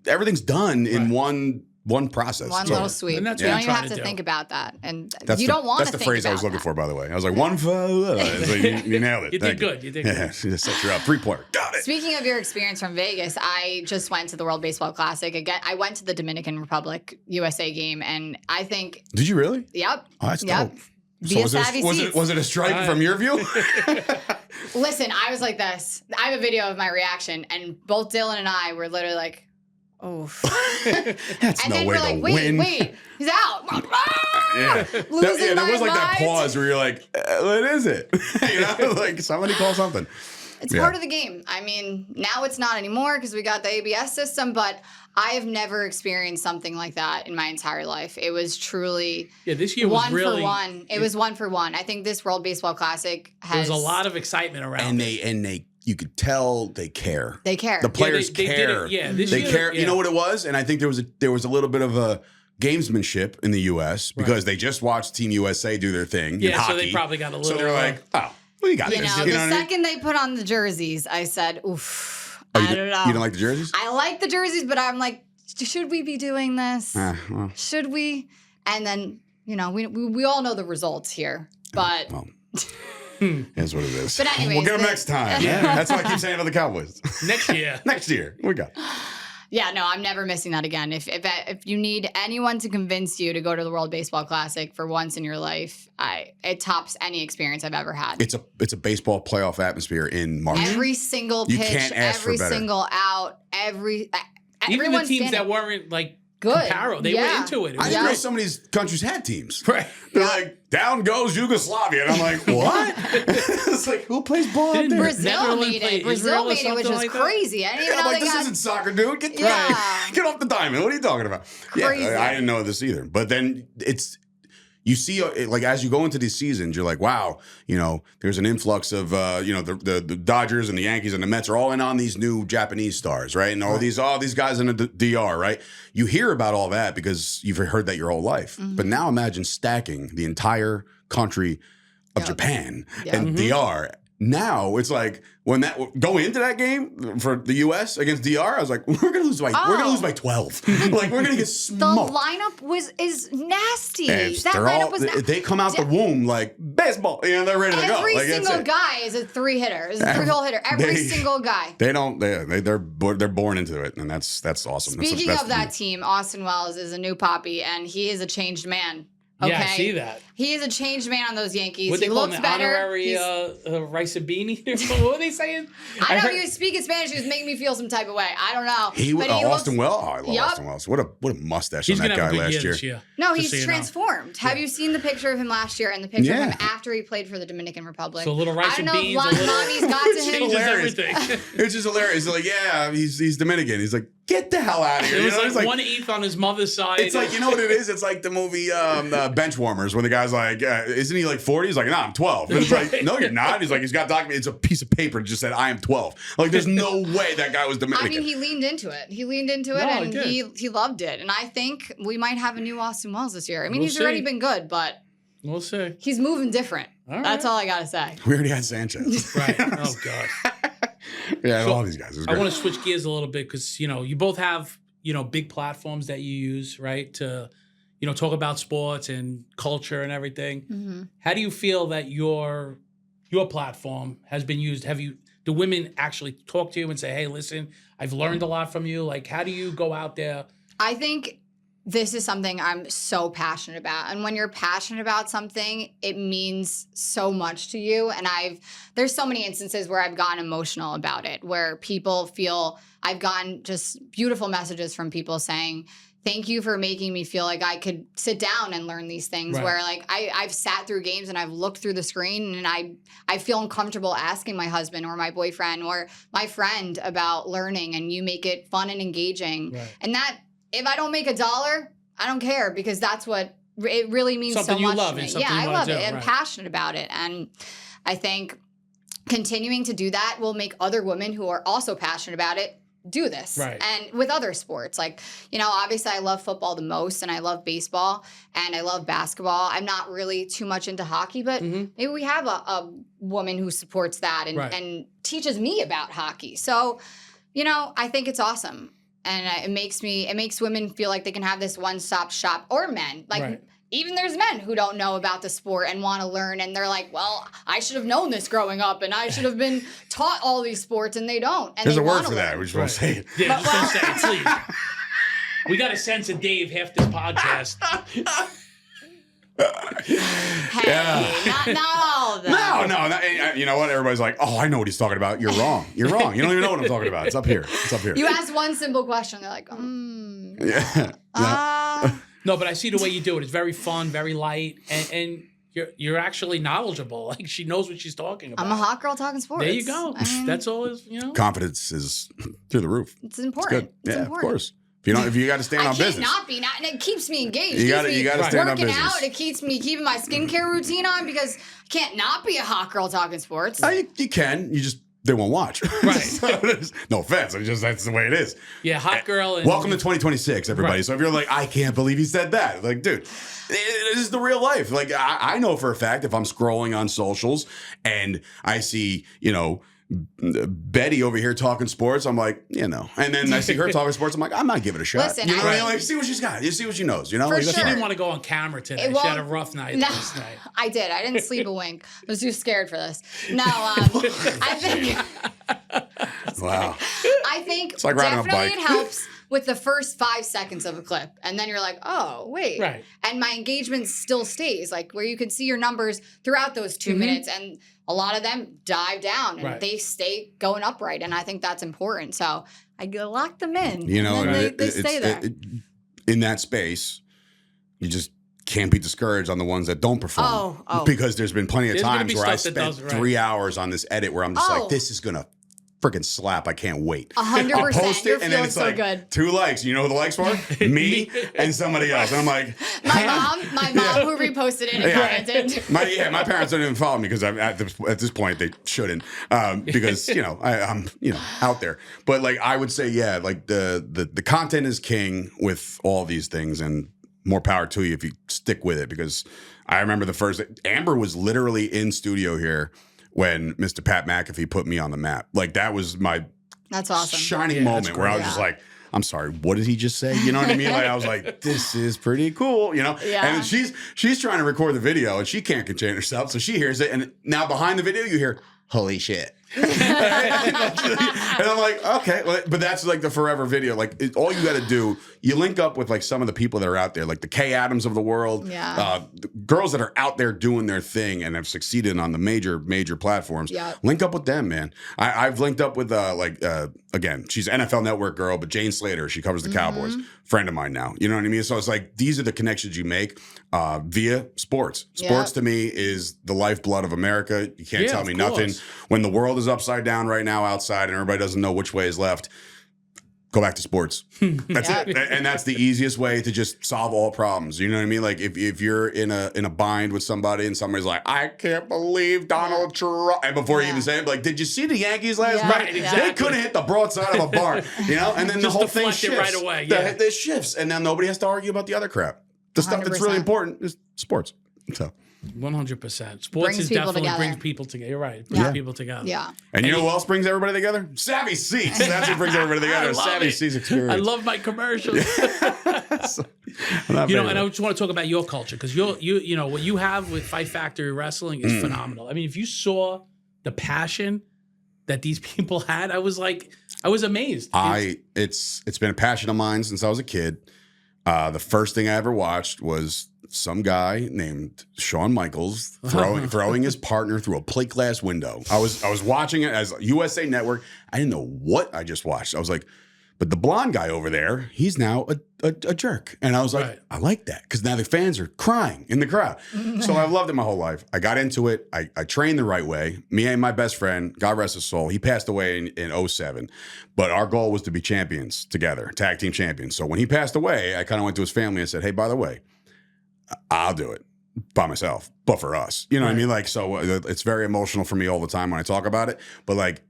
everything's done in one process. One So- little sweep. And that's You what don't I'm even have trying to to do. think about that. And That's you the, don't want to That's the think phrase I about was looking that. for, by the way. I was like, one for... It's like, you nailed it. You did Thank good. You did Yeah, good. set you up. 3-pointer. Got it. Speaking of your experience from Vegas, I just went to the World Baseball Classic. Again, I went to the Dominican Republic USA game, and I think, Did you really? yep. Oh, that's Yep. dope. So Via was Savvy it Seats. was it a strike from your view? Listen, I was like this. I have a video of my reaction, and both Dylan and I were literally like, oh. That's And no then way we're like, to wait, win. he's out. Yeah. Losing There my was like that mind. pause where you're like, what is it? Like somebody call something. It's part of the game. I mean, now it's not anymore because we got the ABS system, but I have never experienced something like that in my entire life. It was truly this year was one really, for one. It was 1 for 1. I think this World Baseball Classic has... There's a lot of excitement around they you could tell they care. They care. The players care. This they year, care. You know what it was? And I think there was a little bit of a gamesmanship in the U.S. because they just watched Team USA do their thing. Yeah, in hockey. so they probably got a little. So they're like, oh, we got this. The second they put on the jerseys, I said, oof. I don't know. You don't like the jerseys? I like the jerseys, but I'm like, should we be doing this? Well. Should we? And then, we all know the results here, but. Well. That's what it is. But anyways, we'll get them next time. That's what I keep saying about the Cowboys. Next year. Next year. We got. Yeah, no, I'm never missing that again. If you need anyone to convince you to go to the World Baseball Classic for once in your life, it tops any experience I've ever had. It's a baseball playoff atmosphere in March. Every single pitch, every single out, even the teams that weren't like good. Comparable, they were into it. I didn't know some of these countries had teams. Right. They're like, down goes Yugoslavia. And I'm like, what? It's like, who plays ball out there? Brazil made it. Brazil made it, which was crazy. I didn't even know like, this isn't soccer, dude. Get off the diamond. What are you talking about? Crazy. Yeah, I didn't know this either. But then you see, like, as you go into these seasons, you're like, wow, there's an influx of, the Dodgers and the Yankees and the Mets are all in on these new Japanese stars, right? And all these guys in the DR, right? You hear about all that because you've heard that your whole life. Mm-hmm. But now imagine stacking the entire country of Japan and DR. Now it's like when going into that game for the U.S. against DR, I was like, we're gonna lose by 12. Like we're gonna get smoked. The lineup is nasty. They come out the womb like baseball. They're ready to go. Every single guy is a 3-hitter. Is a 3-hole hitter. Every single guy. They're born into it, and that's awesome. Speaking of that team, Austin Wells is a new poppy, and he is a changed man. Okay. Yeah, I see that. He is a changed man on those Yankees. What he looks better. Honorary rice and beanie? What were they saying? I know he was speaking Spanish. He was making me feel some type of way. I don't know. Austin Wells? Oh, I love Austin Wells. What a mustache on that guy last year. No, he's transformed. Have you seen the picture of him last year and the picture of him after he played for the Dominican Republic? So a little rice and beans. I don't know if mommy's got to him. Changes everything. It's just hilarious. He's like, yeah, he's Dominican. He's like, get the hell out of here. It was like 1/8 on his mother's side. It's like, you know what it is? It's like the movie Benchwarmers, when the guy's like, isn't he like 40? He's like, nah, I'm 12. And it's like, no, you're not. He's like, he's got document. It's a piece of paper that just said, I am 12. Like, there's no way that guy was Dominican. I mean, he leaned into it. And he loved it. And I think we might have a new Austin Wells this year. I mean, he's already been good, but we'll see. He's moving different. All right. That's all I got to say. We already had Sanchez. Right. Oh, God. Yeah, all these guys. I want to switch gears a little bit because, you both have, big platforms that you use, right, to, talk about sports and culture and everything. Mm-hmm. How do you feel that your platform has been used? Do women actually talk to you and say, hey, listen, I've learned a lot from you? Like, how do you go out there? I think this is something I'm so passionate about. And when you're passionate about something, it means so much to you. And there's so many instances where I've gotten emotional about it, where people feel, I've gotten just beautiful messages from people saying, thank you for making me feel like I could sit down and learn these things, where like I've sat through games and I've looked through the screen and I feel uncomfortable asking my husband or my boyfriend or my friend about learning, and you make it fun and engaging. Right. And that, if I don't make $1, I don't care, because that's what it really means something so much you love to me. and I love it. I'm right. passionate about it. And I think continuing to do that will make other women who are also passionate about it do this. Right. And with other sports, like, obviously I love football the most, and I love baseball, and I love basketball. I'm not really too much into hockey, but maybe we have a woman who supports that and teaches me about hockey. So, I think it's awesome. And it makes women feel like they can have this one-stop shop, or men. Like, even there's men who don't know about the sport and want to learn, and they're like, well, I should have known this growing up, and I should have been taught all these sports, and they don't. And there's they a word for learn. that. We just won't say it. Yeah, just don't say it, please. We got to censor Dave half this podcast. Hey, not all of them. No. You know what? Everybody's like, oh, I know what he's talking about. You're wrong. You're wrong. You don't even know what I'm talking about. It's up here. You ask one simple question, they're like, Yeah. No, but I see the way you do it. It's very fun, very light. And you're actually knowledgeable. Like she knows what she's talking about. I'm a hot girl talking sports. There you go. I mean, that's all. Confidence is through the roof. It's important. It's important. Of course. If you got to stand on business, I can't not be, and it keeps me engaged. You got to stand on working business. out. It keeps me keeping my skincare routine on because I can't not be a hot girl talking sports. You can. You just they won't watch. Right. So no offense. It's just that's the way it is. Yeah, hot girl. And welcome to 2026, everybody. Right. So if you're like, I can't believe he said that, like, dude, this is the real life. Like, I know for a fact if I'm scrolling on socials and I see, Betty over here talking sports, I'm like, and then I see her talking sports, I'm like, I'm not giving it a shot. Listen, you know what I mean? Like, see what she's got. You see what she knows. For she didn't want to go on camera today. She had a rough night last night. I did. I didn't sleep a wink. I was too scared for this. No, I think. Wow. I think it's like riding a bike. Definitely it helps with the first 5 seconds of a clip. And then you're like, oh, wait. Right. And my engagement still stays, like where you can see your numbers throughout those 2 minutes. And a lot of them dive down and they stay going upright. And I think that's important. So I lock them in. They stay there. In that space, you just can't be discouraged on the ones that don't perform. Because there's been plenty of times where I spent 3 hours on this edit where I'm just like, this is going to freaking slap. I can't wait. 100%. I'll post it and then it's so like good. 2 likes. You know who the likes were? Me and somebody else. And I'm like, my mom who reposted it and commented. My parents don't even follow me because I'm at this point they shouldn't because I'm out there. But like I would say like the content is king with all these things and more power to you if you stick with it because I remember the first Amber was literally in studio here when Mr. Pat McAfee put me on the map. Like that was my shining moment where I was just like, I'm sorry, what did he just say? You know what I mean? Like I was like, this is pretty cool, Yeah. And she's trying to record the video and she can't contain herself, so she hears it. And now behind the video, you hear, holy shit. And I'm like, okay, but that's like the forever video. Like all you got to do, you link up with like some of the people that are out there, like the Kay Adams of the world, the girls that are out there doing their thing and have succeeded on the major platforms. Link up with them, man. I've linked up with again, she's an NFL Network girl, but Jane Slater, she covers the Cowboys, friend of mine now. You know what I mean? So it's like these are the connections you make via sports. Sports to me is the lifeblood of America. You can't tell me nothing. When the world is upside down right now outside and everybody doesn't know which way is left, go back to sports. That's it. And that's the easiest way to just solve all problems. You know what I mean? Like if you're in a bind with somebody and somebody's like, I can't believe Donald Trump. And before you even say it, like, did you see the Yankees last night? Right, exactly. They couldn't hit the broadside of a barn, And then the whole thing shifts. Right away. It shifts. And now nobody has to argue about the other crap. The stuff that's really important is sports. So 100%. Sports is definitely brings people together. You're right. It brings people together. Yeah. And you know who else brings everybody together? Savvy Seats. That's what brings everybody together. Savvy Seats experience. I love my commercials. And I just want to talk about your culture because you what you have with Fight Factory Wrestling is phenomenal. I mean, if you saw the passion that these people had, I was amazed. It's been a passion of mine since I was a kid. The first thing I ever watched was some guy named Shawn Michaels throwing his partner through a plate glass window. I was watching it as USA Network. I didn't know what I just watched. I was like, but the blonde guy over there, he's now a jerk. And I was like, I like that because now the fans are crying in the crowd. So I've loved it my whole life. I got into it. I trained the right way. Me and my best friend, God rest his soul, he passed away in 2007. But our goal was to be champions together, tag team champions. So when he passed away, I kind of went to his family and said, hey, by the way, I'll do it by myself, but for us. You know what I mean? Like, so it's very emotional for me all the time when I talk about it. But like,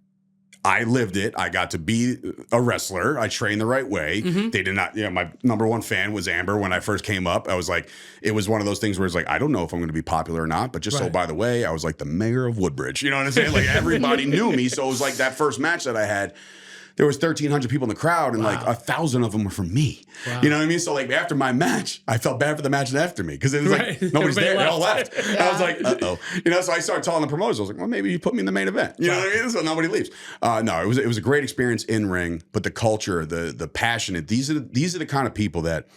I lived it. I got to be a wrestler. I trained the right way. They did not, my number one fan was Amber when I first came up. I was like, it was one of those things where it's like, I don't know if I'm going to be popular or not, but just so by the way, I was like the mayor of Woodbridge. You know what I'm saying? Like everybody knew me. So it was like that first match that I had, there was 1,300 people in the crowd and like 1,000 of them were from me. Wow. You know what I mean? So like after my match, I felt bad for the match after me because it was like nobody's there. They all left. I was like, uh-oh. So I started telling the promoters, I was like, well, maybe you put me in the main event. You know what I mean? So nobody leaves. No, it was a great experience in ring, but the culture, the passionate, these are the kind of people that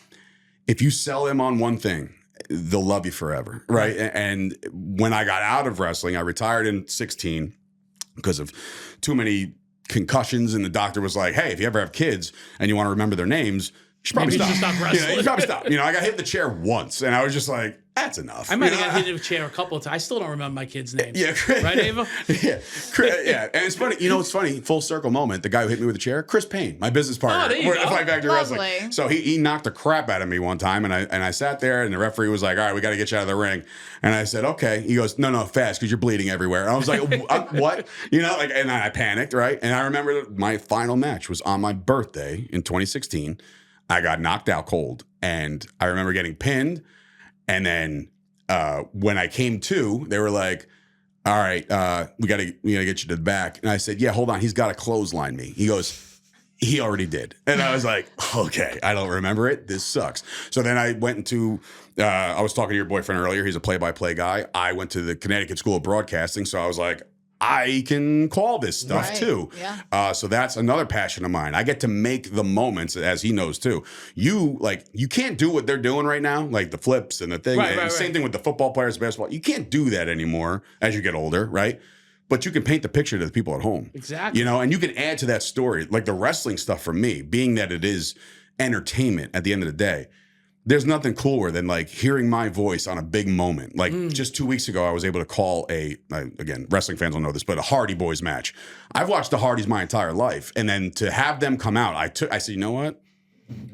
if you sell them on one thing, they'll love you forever. Right. And when I got out of wrestling, I retired in 2016 because of too many concussions, and the doctor was like, hey, if you ever have kids and you want to remember their names, should probably Maybe you stop. should stop wrestling. You probably stop. I got hit in the chair once, and I was just like, that's enough. I might have got hit in a chair a couple of times. I still don't remember my kids' names. Yeah, right, Ava? yeah. And it's funny. It's funny. Full circle moment. The guy who hit me with a chair, Chris Payne, my business partner. Oh, there you go. Fight Factory Lovely. Wrestling. So he knocked the crap out of me one time, and I sat there, and the referee was like, "All right, we got to get you out of the ring." And I said, "Okay." He goes, "No, fast, because you're bleeding everywhere." And I was like, "What?" And I panicked, right? And I remember my final match was on my birthday in 2016. I got knocked out cold, and I remember getting pinned, and then when I came to, they were like, "All right, we gotta get you to the back." And I said, "Yeah, hold on, he's got to clothesline me." He goes, "He already did." And I was like, "Okay, I don't remember it. This sucks." So then I went into, I was talking to your boyfriend earlier. He's a play-by-play guy. I went to the Connecticut School of Broadcasting, so I was like, I can call this stuff too. Yeah. So that's another passion of mine. I get to make the moments, as he knows too. You can't do what they're doing right now, like the flips and the thing. Right. Same thing with the football players, basketball. You can't do that anymore as you get older, right? But you can paint the picture to the people at home. Exactly. And you can add to that story. Like the wrestling stuff for me, being that it is entertainment at the end of the day, there's nothing cooler than like hearing my voice on a big moment. Like just 2 weeks ago, I was able to call again, wrestling fans will know this, but a Hardy Boys match. I've watched the Hardys my entire life. And then to have them come out, I said, you know what?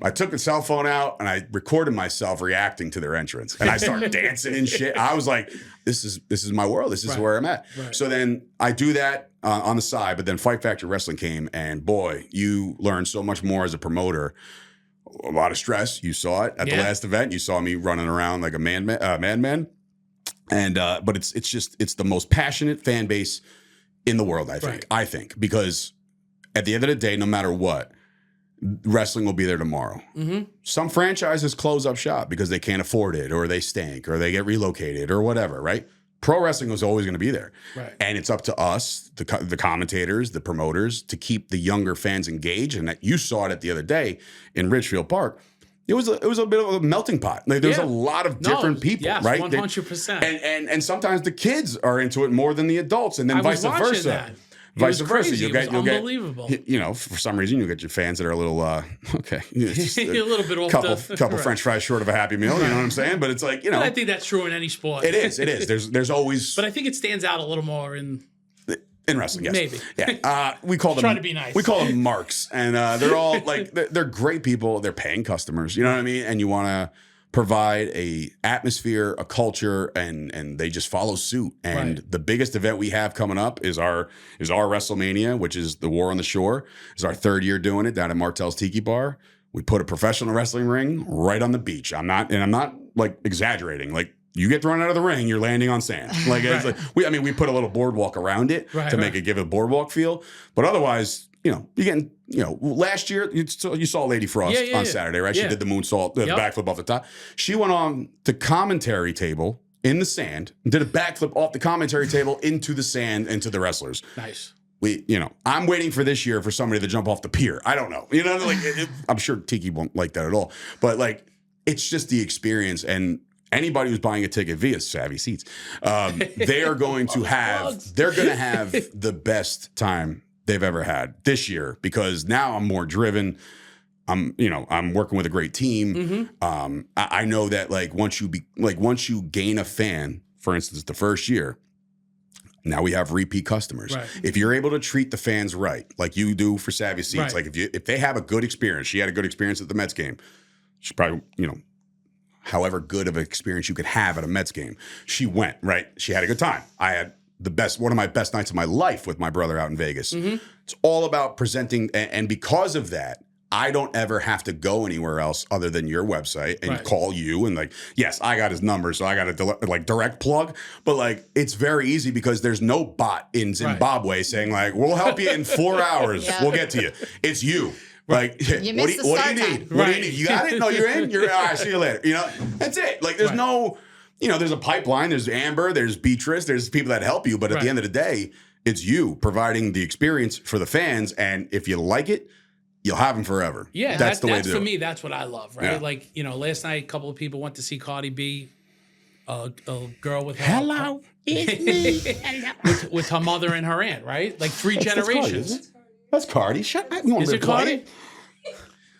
I took the cell phone out and I recorded myself reacting to their entrance. And I started dancing and shit. I was like, this is my world. This is where I'm at. Right. So then I do that on the side, but then Fight Factory Wrestling came, and boy, you learn so much more as a promoter. A lot of stress. You saw it at the last event. You saw me running around like a madman. And but it's the most passionate fan base in the world, I think. Right. I think, because at the end of the day, no matter what, wrestling will be there tomorrow. Mm-hmm. Some franchises close up shop because they can't afford it, or they stink, or they get relocated, or whatever, right? Pro wrestling was always going to be there. Right. And it's up to us, the commentators, the promoters, to keep the younger fans engaged. And that you saw it at the other day in Ridgefield Park. It was a bit of a melting pot. Like there's a lot of different people, right? 100%. And sometimes the kids are into it more than the adults, and then vice versa. That. Vice versa, you'll get unbelievable. For some reason, you'll get your fans that are a little okay, just a little bit off couple French fries short of a Happy Meal. You know what I'm saying? But it's like But I think that's true in any sport. It is. There's always. But I think it stands out a little more in wrestling. Yes. Maybe. Yeah. We call them. Trying to be nice. We call them marks, and they're all like they're great people. They're paying customers. You know what I mean? And you want to provide a atmosphere, a culture, and they just follow suit. And the biggest event we have coming up is our WrestleMania, which is the War on the Shore. It's our third year doing it down at Martel's Tiki Bar. We put a professional wrestling ring right on the beach. I'm not like exaggerating. Like you get thrown out of the ring, you're landing on sand. Like, it's like we put a little boardwalk around it to make it give it a boardwalk feel. But otherwise, you're getting, last year, you saw Lady Frost on Saturday, right? She did the moonsault, the backflip off the top. She went on the commentary table in the sand, did a backflip off the commentary table into the sand, into the wrestlers. Nice. I'm waiting for this year for somebody to jump off the pier. I don't know. I'm sure Tiki won't like that at all. But like, it's just the experience. And anybody who's buying a ticket via Savvy Seats, they're going to have the best time they've ever had this year, because now I'm more driven. I'm working with a great team. Mm-hmm. I know that once you gain a fan, for instance, the first year, now we have repeat customers. Right. If you're able to treat the fans right, like you do for Savvy Seats, like if they have a good experience, she had a good experience at the Mets game. She probably, however good of an experience you could have at a Mets game, she went, right? She had a good time. I had one of my best nights of my life with my brother out in Vegas. Mm-hmm. It's all about presenting. And because of that, I don't ever have to go anywhere else other than your website and call you. And yes, I got his number, so I got a direct plug. But it's very easy because there's no bot in Zimbabwe saying we'll help you in 4 hours. We'll get to you. It's you. What do you need? What do you need? You got it? No, you're in? All right, see you later. That's it. There's no, there's a pipeline. There's Amber, there's Beatrice, there's people that help you. But at the end of the day, it's you providing the experience for the fans. And if you like it, you'll have them forever. Yeah, that's the way to do it. For me, that's what I love, right? Yeah. Last night, a couple of people went to see Cardi B, a girl with her. Hello, it's me. Hello. with her mother and her aunt, right? 3 generations. That's Cardi. Shut up. You want Is to it Cardi?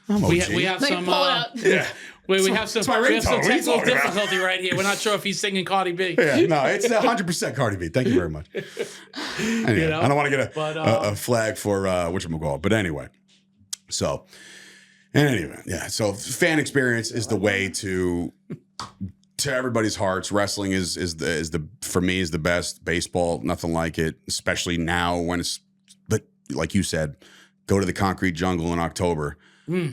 I'm OG. We have Like, some. pull it up. Yeah. We have some my ringtone. What are you technical talking about? difficulty right here. We're not sure if he's singing Cardi B. Yeah, no, it's 100% Cardi B. Thank you very much. Anyway, You know? I don't want to get But, a flag for whatchamacallit. But anyway, so so fan experience is the way to everybody's hearts. Wrestling is the for me is the best. Baseball, nothing like it, especially now when it's. But like you said, go to the concrete jungle in October.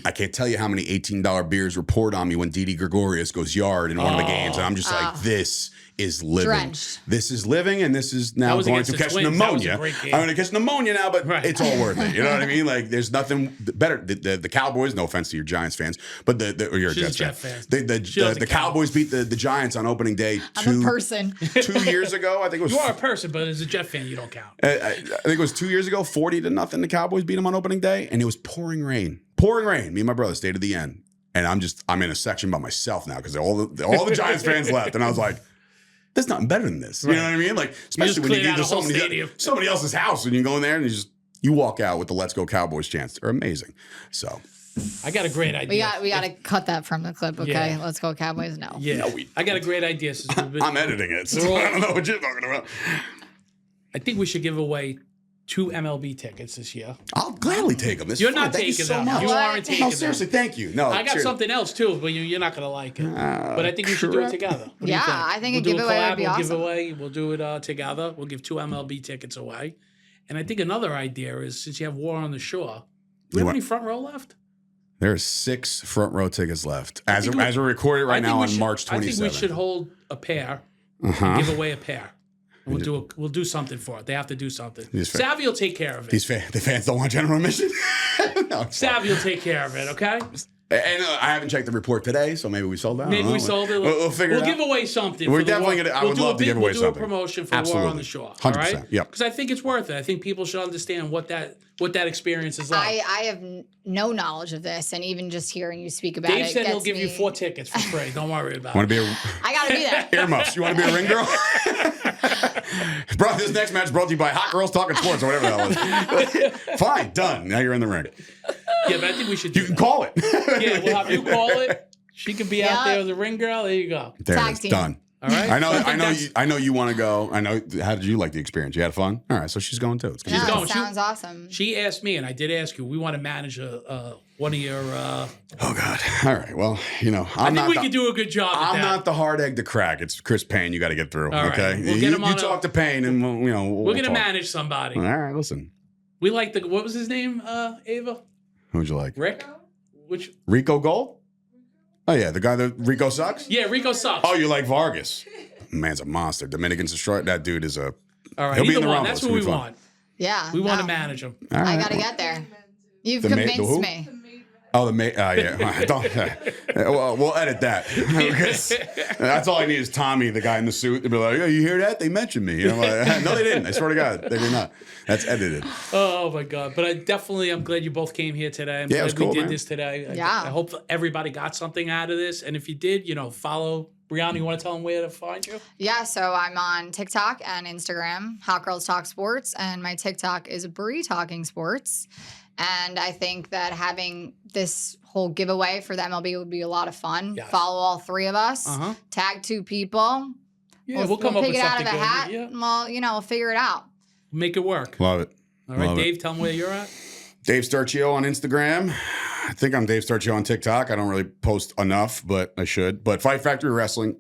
I can't tell you how many $18 beers were poured on me when Didi Gregorius goes yard in one of the games. And I'm just like, this is living. Drenched. This is living, and this is now was going against to the catch Twins. pneumonia. That was a great game. I'm going to catch pneumonia now, but Right. it's all worth it. You know what I mean? Like, there's nothing better. The Cowboys, no offense to your Giants fans, but or you're a She's a Jets Jet fan. fan. She loves The the Cowboys beat the Giants on opening day I'm a person. 2 years ago. I think it was. You are a person, but as a Jet fan, you don't count. I think it was 2 years ago, 40-0. The Cowboys beat them on opening day, and it was pouring rain. Pouring rain. Me and my brother stayed to the end, and I'm in a section by myself now because all the Giants fans left, and I was like, "There's nothing better than this." You know what I mean? Like, especially when you cleared get out to a whole stadium. somebody else's house, and you go in there and you walk out with the "Let's Go Cowboys" chants. They're amazing. So I got a great idea. We got to cut that from the clip, okay? Yeah. Let's go Cowboys. No. Yeah, I got a great idea. I'm editing it, so I don't know what you're talking about. I think we should give away 2 MLB tickets this year. I'll gladly take them. This You're is fine. not Thank you taking so them. much. You aren't taking No, them. seriously, thank you. No, I got seriously. something else too, but you're not going to like it. But I think we should do it correct. together. What do you Yeah, think? I think a we'll do giveaway collab, would be we'll awesome. give away. We'll do it together. We'll give 2 MLB tickets away. And I think another idea is, since you have War on the Shore, do we have any front row left? There's 6 front row tickets left as we're recording right now on March 27th. I think we should hold a pair and give away a pair. And we'll do something for it. They have to do something. Savvy will take care of it. The fans don't want general admission. No, Savvy will take care of it. Okay. And I haven't checked the report today, so maybe we sold out. Maybe we sold it. We'll figure it out. We'll give away something. We're for the definitely war. gonna. I would love to give away We'll do something. a promotion for Absolutely. War on the Shore. 100%. All right? Yep. Because I think it's worth it. I think people should understand what that experience is like. I have no knowledge of this, and even just hearing you speak about Dave it said he'll gets give you me- 4 tickets for free. Don't worry about Want it. to be I gotta be there. earmuffs? You want to be a ring girl? Bro, this next match brought to you by Hot Girls Talking Sports or whatever that was. Fine, done. Now you're in the ring. Yeah, but I think we should do You can that. call it. Yeah, we'll have you call it. She can be out Yeah. there as a ring girl. There you go. There Tag it is. team. Done. All right. I know you want to go. I know. How did you like the experience? You had fun. All right, so she's going too. It's gonna No, be going. it sounds awesome. She asked me, and I did ask you. We want to manage one of your. Oh God. All right. Well, I think we could do a good job. At I'm that. not the hard egg to crack. It's Chris Payne. You got to get through. All right. Okay. We'll get him on you talk to Payne, and We're gonna talk. manage somebody. All right. Listen. We like the. What was his name? Ava. Who'd you like? Rick. Which? Rico Gold. Oh yeah, the guy that Rico sucks. Yeah, Rico sucks. Oh, you like Vargas? Man's a monster. Dominicans destroyed. That dude is a. All right. He'll be Either in the one. Rumble. That's It's what gonna we be fun. want. Yeah. We want to no. manage him. All I right. gotta get there. You've The convinced who? me. Oh, yeah. Don't. Well, we'll edit that. Because that's all I need is Tommy, the guy in the suit, to be like, "Oh, you hear that? They mentioned me." And I'm like, "No, they didn't. I swear to God, they did not." That's edited. Oh my God! But I'm glad you both came here today. I'm Yeah, it glad was cool, we did man. this today. Yeah. I hope everybody got something out of this. And if you did, follow Brianna. You want to tell them where to find you? Yeah, so I'm on TikTok and Instagram, Hot Girls Talk Sports, and my TikTok is Brie Talking Sports. And I think that having this whole giveaway for the MLB would be a lot of fun. Yes. Follow all 3 of us, tag 2 people. Yeah, we'll come up pick with it out something of a good. hat. Yeah. Well, we'll figure it out. Make it work. Love it. All right, Love it. Dave, tell them where you're at. Dave Sturchio on Instagram. I think I'm Dave Sturchio on TikTok. I don't really post enough, but I should. But Fight Factory Wrestling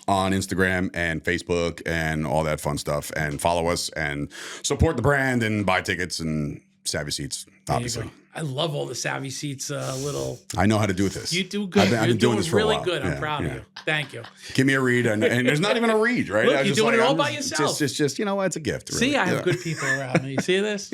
on Instagram and Facebook and all that fun stuff. And follow us and support the brand and buy tickets and Savvy Seats, There you obviously. go. I love all the Savvy Seats little. I know how to do this. You do good. I've been You're doing this for a really while. good. I'm Yeah, proud yeah. of you. Thank you. Give me a read, and there's not even a read, right? Look, I was you're just doing it like, all I'm by just- yourself. It's it's a gift. Really. See, I have Yeah. good people around me. You see this?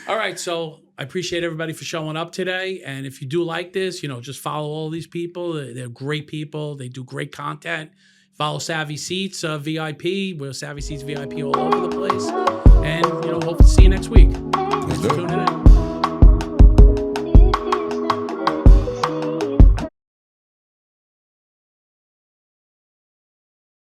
All right, so I appreciate everybody for showing up today. And if you do like this, just follow all these people. They're great people. They do great content. Follow Savvy Seats VIP. We're Savvy Seats VIP all over the place. And, hope to see you next week. Thanks for tuning in.